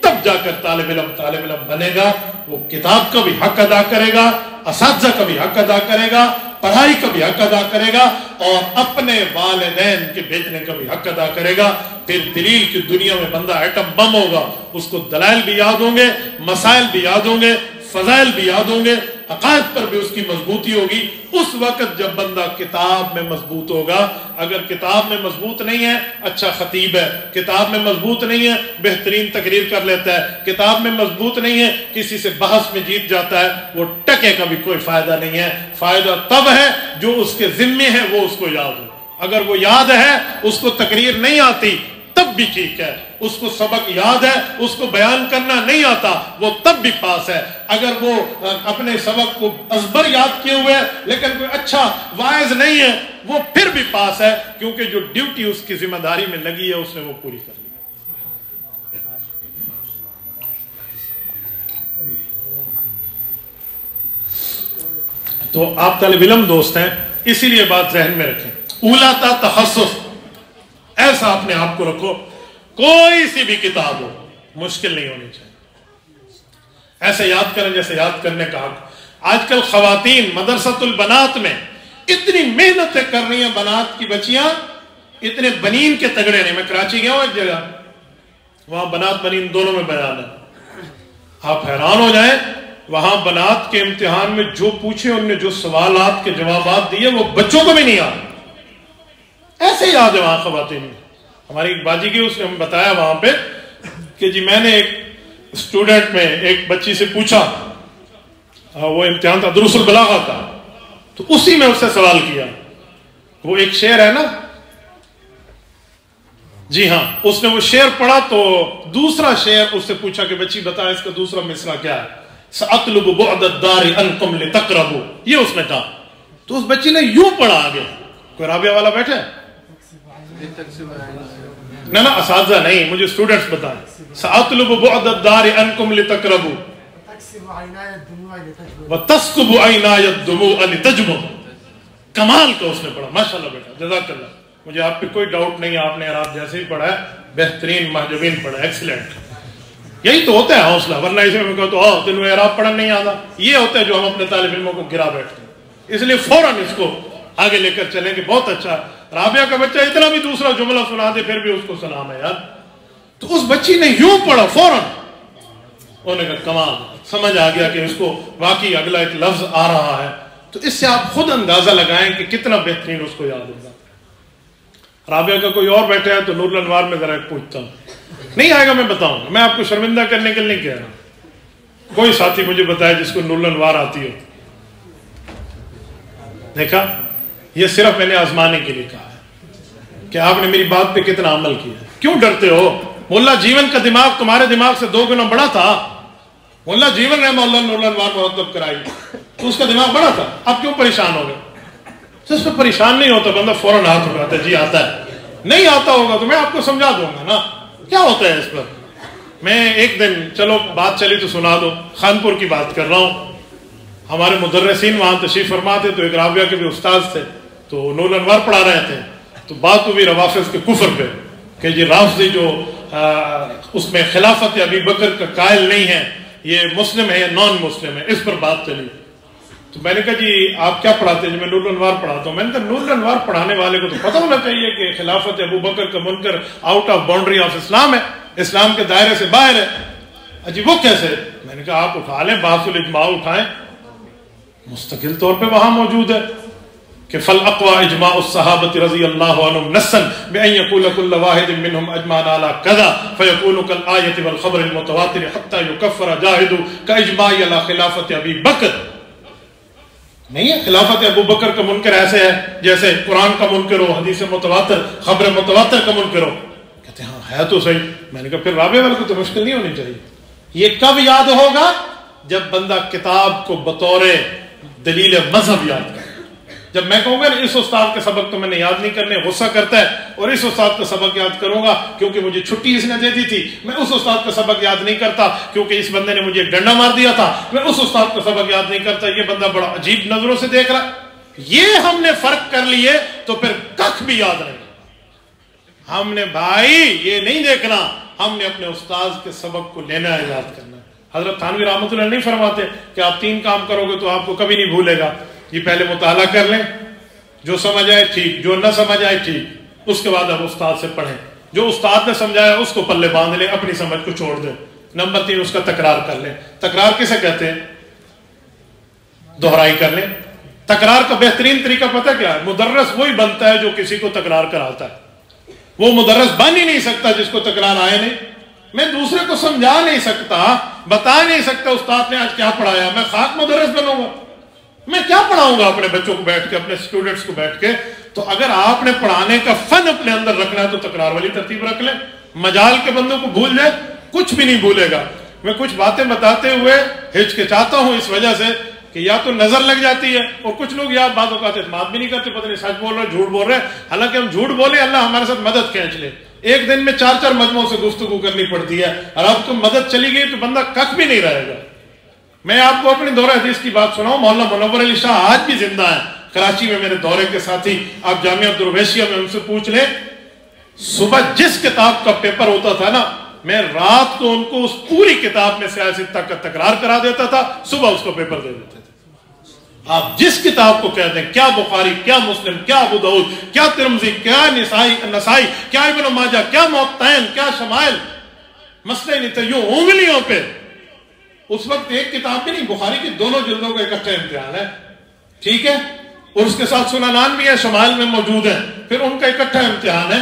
تب جا کر طالب علم بنے گا، وہ کتاب کا بھی حق ادا کرے گا، اساتذہ کا بھی حق ادا کرے گا، پڑھائی کا بھی حق ادا کرے گا اور اپنے والدین کے بھیجنے کا بھی حق ادا کرے گا۔ پھر دلیل کی دنیا میں بندہ ایٹم بم ہوگا، اس کو دلائل بھی یاد ہوں گے، مسائل بھی یاد ہوں گے، فضائل بھی یاد ہوں گے، عقائد پر بھی اس کی مضبوطی ہوگی۔ اس وقت جب بندہ کتاب میں مضبوط ہوگا، اگر کتاب میں مضبوط نہیں ہے اچھا خطیب ہے، کتاب میں مضبوط نہیں ہے بہترین تقریر کر لیتا ہے، کتاب میں مضبوط نہیں ہے کسی سے بحث میں جیت جاتا ہے، وہ ٹکے کا بھی کوئی فائدہ نہیں ہے۔ فائدہ تب ہے جو اس کے ذمے ہے وہ اس کو یاد ہو۔ اگر وہ یاد ہے اس کو تقریر نہیں آتی تب بھی ٹھیک ہے، اس کو سبق یاد ہے اس کو بیان کرنا نہیں آتا وہ تب بھی پاس ہے۔ اگر وہ اپنے سبق کو ازبر یاد کیے ہوئے لیکن کوئی اچھا واعظ نہیں ہے وہ پھر بھی پاس ہے، کیونکہ جو ڈیوٹی اس کی ذمہ داری میں لگی ہے اس نے وہ پوری کر لی۔ تو آپ طالب علم دوست ہیں اسی لیے بات ذہن میں رکھیں، اولاتا تخصص ایسا اپنے آپ کو رکھو، کوئی سی بھی کتاب ہو مشکل نہیں ہونی چاہیے، ایسے یاد کریں جیسے یاد کرنے کا حق۔ آج کل خواتین مدرسۃ البنات میں اتنی محنتیں کر رہی ہیں، بنات کی بچیاں اتنے بنین کے تگڑے نہیں۔ میں کراچی گیا ہوں ایک جگہ، وہاں بنات بنین دونوں میں بیان ہے، آپ حیران ہو جائیں۔ وہاں بنات کے امتحان میں جو پوچھے انہوں نے جو سوالات کے جوابات دیے وہ بچوں کو بھی نہیں آتے، ایسے یاد ہے وہاں خواتین میں۔ ہماری ایک باجی کی اس نے ہمیں بتایا وہاں پہ کہ جی میں نے ایک اسٹوڈنٹ میں ایک بچی سے پوچھا وہ امتحان تھا دروس البلاغہ کا، تو اسی میں اس سے سوال کیا. وہ ایک شعر ہے نا، جی ہاں، اس نے وہ شعر پڑھا تو دوسرا شعر اس سے پوچھا کہ بچی بتا اس کا دوسرا مصرع کیا ہے. سأطلب بعد الدار عنكم لتقربوا، یہ اس نے کہا. تو اس بچی نے یوں پڑھا آگے. کوئی رابعہ والا بیٹھا ہے؟ نہ اساتذہ نہیں، مجھے اسٹوڈنٹس بتائیں. سأطلب بعد الدار عنكم لتقربوا وتسكب عيناي الدموع لتجبوا. کمال کا اس نے پڑھا. ماشاءاللہ بیٹا، جزاک اللہ. مجھے آپ پہ کوئی ڈاؤٹ نہیں، آپ نے اعراب جیسے ہی پڑھا ہے بہترین محجوبین پڑھا ہے، ایکسیلنٹ. یہی تو ہوتا ہے حوصلہ، ورنہ اسے میں کہتا ہوں تینوں اعراب پڑھنا نہیں آتا. یہ ہوتا ہے جو ہم اپنے طالب علموں کو گرا بیٹھتے ہیں. اس لیے فوراً اس کو آگے لے کر چلیں کہ بہت اچھا. رابعہ کا بچہ اتنا بھی دوسرا جملہ سنا دے پھر بھی اس کو سلام ہے یار. تو اس بچی نے یوں پڑھا فوراً. انہوں نے کہا کمال، سمجھ آ گیا کہ اس کو واقعی اگلا ایک لفظ آ رہا ہے. تو اس سے آپ خود اندازہ لگائیں کہ کتنا بہترین اس کو یاد ہوگا. رابعہ کا کوئی اور بیٹھا ہے تو نور الانوار میں ذرا پوچھتا ہوں. نہیں آئے گا میں بتاؤں گا، میں آپ کو شرمندہ کرنے کے لیے نہیں کہہ رہا. کوئی ساتھی مجھے بتائے جس کو نور الانوار آتی ہو. دیکھا، یہ صرف میں نے آزمانے کے لیے کہا ہے کہ آپ نے میری بات پہ کتنا عمل کیا. کیوں ڈرتے ہو؟ مولا جیون کا دماغ تمہارے دماغ سے 2 گنا بڑا تھا. مولا جیون نے مولا نور الانوار مرتب کرائی تو اس کا دماغ بڑا تھا. اب کیوں پریشان ہو گئے؟ اس پہ پریشان نہیں ہوتا بندہ فوراً ہاتھ اٹھاتا ہے. جی آتا ہے. نہیں آتا ہوگا تو میں آپ کو سمجھا دوں گا نا کیا ہوتا ہے اس پر. میں ایک دن، چلو بات چلی تو سنا دو، خانپور کی بات کر رہا ہوں. ہمارے مدرسین وہاں تشریف فرما تھے تو ایک رابعہ کے بھی استاد تھے تو نور الانوار پڑھا رہے تھے. تو بات ہوئی روافظ کے کفر پہ کہ یہ رافضی جو اس میں خلافت ابی بکر کا قائل نہیں ہے، یہ مسلم ہے یا نان مسلم ہے، اس پر بات چلی. تو میں نے کہا جی آپ کیا پڑھاتے ہیں؟ جی میں نور الانوار پڑھاتا ہوں. میں نے کہا نور الانوار پڑھانے والے کو تو پتہ ہونا چاہیے کہ خلافت ابو بکر کا منکر آؤٹ آف باؤنڈری آف اسلام ہے، اسلام کے دائرے سے باہر ہے. اجی وہ کیسے؟ میں نے کہا آپ اٹھا لیں، بحث الاجماع اٹھائیں، مستقل طور پہ وہاں موجود ہے کہ فالاقوى اجماع الصحابۃ رضی اللہ عنہم نصا بان یقول کل واحد منهم اجمعنا على كذا فيكون كالآیۃ والخبر المتواتر حتى يكفر جاہد كاجماع على خلافت ابی بکر. نہیں ہے خلافت ابو بکر کا منکر ایسے ہے جیسے قرآن کا منکر ہو، حدیث متواتر، خبر متواتر کا منکر ہو. کہتے ہیں ہاں ہے تو صحیح. میں نے کہا پھر رابعہ والے کو تو مشکل نہیں ہونی چاہیے. یہ کب یاد ہوگا؟ جب بندہ کتاب کو بطور دلیل مذہب یاد کرے. جب میں کہوں گا اس استاد کے سبق تو میں نے یاد نہیں کرنے، غصہ کرتا ہے، اور اس استاد کا سبق یاد کروں گا کیونکہ مجھے چھٹی اس نے دے دی تھی. میں اس استاد کا سبق یاد نہیں کرتا کیونکہ اس بندے نے مجھے ڈنڈا مار دیا تھا. میں اس استاد کا سبق یاد نہیں کرتا، یہ بندہ بڑا عجیب نظروں سے دیکھ رہا. یہ ہم نے فرق کر لیے تو پھر کخ بھی یاد نہیں. ہم نے بھائی یہ نہیں دیکھنا، ہم نے اپنے استاد کے سبق کو لینا ہے، یاد کرنا ہے. حضرت تھانوی رحمۃ اللہ نہیں فرماتے کہ آپ 3 کام کرو گے تو آپ کو کبھی نہیں بھولے گا. یہ پہلے مطالعہ کر لیں، جو سمجھ آئے ٹھیک، جو نہ سمجھ آئے ٹھیک. اس کے بعد اب استاد سے پڑھیں، جو استاد نے سمجھایا اس کو پلے باندھ لیں، اپنی سمجھ کو چھوڑ دیں. نمبر 3 اس کا تکرار کر لیں. تکرار کسے کہتے ہیں؟ دہرائی کر لیں. تکرار کا بہترین طریقہ پتہ کیا ہے؟ مدرس وہی بنتا ہے جو کسی کو تکرار کراتا ہے. وہ مدرس بن ہی نہیں سکتا جس کو تکرار آئے نہیں. میں دوسرے کو سمجھا نہیں سکتا، بتا نہیں سکتا استاد نے آج کیا پڑھایا. میں خاک مدرس بنوں گا؟ میں کیا پڑھاؤں گا اپنے بچوں کو بیٹھ کے، اپنے اسٹوڈنٹس کو بیٹھ کے؟ تو اگر آپ نے پڑھانے کا فن اپنے اندر رکھنا ہے تو تکرار والی ترتیب رکھ لیں. مجال کے بندوں کو بھول جائے، کچھ بھی نہیں بھولے گا. میں کچھ باتیں بتاتے ہوئے ہچکچاتا ہوں اس وجہ سے کہ یا تو نظر لگ جاتی ہے، اور کچھ لوگ یا بعض اوقات اعتماد بھی نہیں کرتے، پتہ نہیں سچ بول رہے جھوٹ بول رہے. حالانکہ ہم جھوٹ بولے اللہ ہمارے ساتھ مدد کھینچ لے. ایک دن میں 4 مجموعوں سے گفتگو کرنی پڑتی ہے، اور اب تو مدد چلی گئی تو بندہ کخ بھی نہیں رہے گا. میں آپ کو اپنی دورہ حدیث کی بات سناؤں. مولانا منور علی شاہ آج بھی زندہ ہے کراچی میں، میرے دورے کے ساتھی. آپ جامعہ درویشیہ میں ان سے پوچھ لیں، صبح جس کتاب کا پیپر ہوتا تھا نا، میں رات کو ان کو اس پوری کتاب میں سیاسی تک کا تکرار کرا دیتا تھا، صبح اس کو پیپر دے دیتے تھے. آپ جس کتاب کو کہتے ہیں، کیا بخاری، کیا مسلم، کیا ابو داؤد، کیا ترمذی، کیا نسائی، کیا ابن ماجہ، کیا موطئین، کیا شمائل، مسئلے نہیں تھے. یوں انگلیوں پہ. اس وقت ایک کتاب بھی نہیں، بخاری کی دونوں جلدوں کا اکٹھا امتحان ہے، ٹھیک ہے، اور اس کے ساتھ سننان بھی ہے، شمائل میں موجود ہے، پھر ان کا اکٹھا امتحان ہے.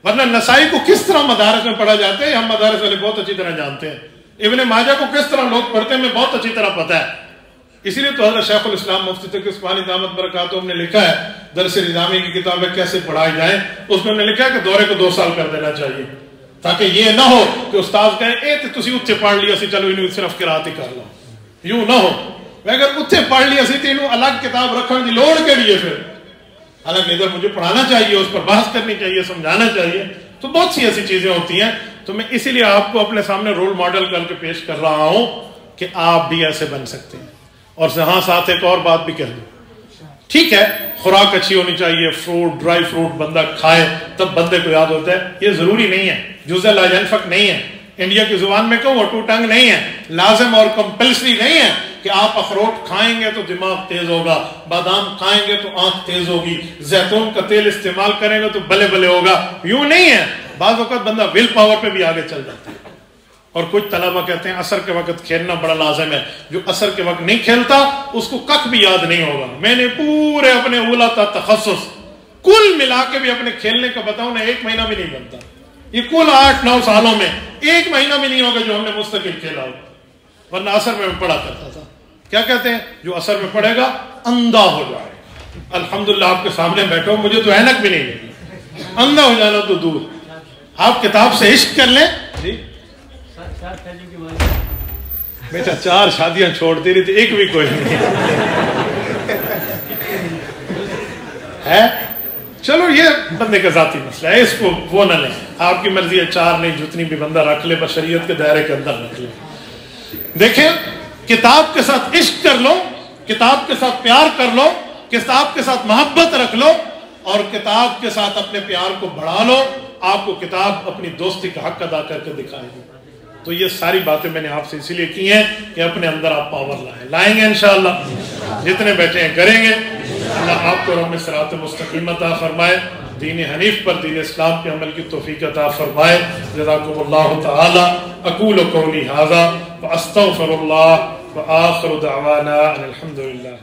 ورنہ نسائی کو کس طرح مدارس میں پڑھا جاتا ہے ہم مدارس والے بہت اچھی طرح جانتے ہیں. ابن ماجہ کو کس طرح لوگ پڑھتے ہیں ہمیں بہت اچھی طرح پتہ ہے. اسی لیے تو حضرت شیخ الاسلام مفتی تقی عثمانی دامت برکاتہم نے لکھا ہے، درس نظامی کی کتاب ہے کیسے پڑھائی جائیں، اس میں نے لکھا ہے کہ دورے کو 2 سال کر دینا چاہیے، تاکہ یہ نہ ہو کہ استاد کہیں اے تسی اتھے پڑھ لیا سی چلو انہوں صرف قرات ہی کر لو، یوں نہ ہو۔ اگر اتھے پڑھ لیا سی تو انہوں الگ کتاب رکھنے کی لوڑ کے لیے پھر الگ ادھر مجھے پڑھانا چاہیے، اس پر بحث کرنی چاہیے، سمجھانا چاہیے، تو بہت سی ایسی چیزیں ہوتی ہیں۔ تو میں اسی لیے آپ کو اپنے سامنے رول ماڈل کر کے پیش کر رہا ہوں کہ آپ بھی ایسے بن سکتے ہیں۔ اور ہاں ساتھ ایک اور بات بھی کہہ دوں، ٹھیک ہے خوراک اچھی ہونی چاہیے، فروٹ ڈرائی فروٹ بندہ کھائے تب بندے کو یاد ہوتا ہے، یہ ضروری نہیں ہے، جزء لا ینفق نہیں ہے، انڈیا کی زبان میں کہوں ٹو ٹنگ نہیں ہے، لازم اور کمپلسری نہیں ہے کہ آپ اخروٹ کھائیں گے تو دماغ تیز ہوگا، بادام کھائیں گے تو آنکھ تیز ہوگی، زیتون کا تیل استعمال کریں گے تو بلے بلے ہوگا، یوں نہیں ہے۔ بعض اوقات بندہ ول پاور پہ بھی آگے چل جاتا ہے۔ اور کچھ طلبہ کہتے ہیں عصر کے وقت کھیلنا بڑا لازم ہے، جو عصر کے وقت نہیں کھیلتا اس کو کک بھی یاد نہیں ہوگا۔ میں نے پورے اپنے اولا تا تخصص کل ملا کے بھی اپنے کھیلنے کا بتاؤں نا 1 مہینہ بھی نہیں بنتا، یہ کل 8-9 سالوں میں 1 مہینہ بھی نہیں ہوگا جو ہم نے مستقل کھیلا ہو، ورنہ عصر میں پڑھا کرتا تھا۔ کیا کہتے ہیں جو عصر میں پڑھے گا اندھا ہو جائے گا۔ الحمدللہ آپ کے سامنے بیٹھو، مجھے تو اینک بھی نہیں لگی، اندھا ہو جانا تو دور، آپ کتاب سے عشق کر لیں۔ جی بیٹا 4 شادیاں چھوڑ دی رہی تھی، ایک بھی کوئی نہیں ہے، چلو یہ بندے کا ذاتی مسئلہ ہے، اس کو وہ نہ لیں، آپ کی مرضی ہے 4 نہیں جتنی بھی بندہ رکھ لے، بس شریعت کے دائرے کے اندر رکھ لے۔ دیکھیں کتاب کے ساتھ عشق کر لو، کتاب کے ساتھ پیار کر لو، کتاب کے ساتھ محبت رکھ لو، اور کتاب کے ساتھ اپنے پیار کو بڑھا لو، آپ کو کتاب اپنی دوستی کا حق ادا کر کے دکھائے گی۔ تو یہ ساری باتیں میں نے آپ سے اسی لیے کی ہیں کہ اپنے اندر آپ پاور لائیں گے انشاءاللہ، جتنے بیٹھے ہیں کریں گے۔ اللہ آپ کو رحم صراط مستقیم عطا فرمائے، دین حنیف پر دین اسلام کے عمل کی توفیق عطا فرمائے۔ جزاکم اللہ تعالی۔ اقول قولی ھذا واستغفر اللہ وآخر دعوانا ان الحمد للہ۔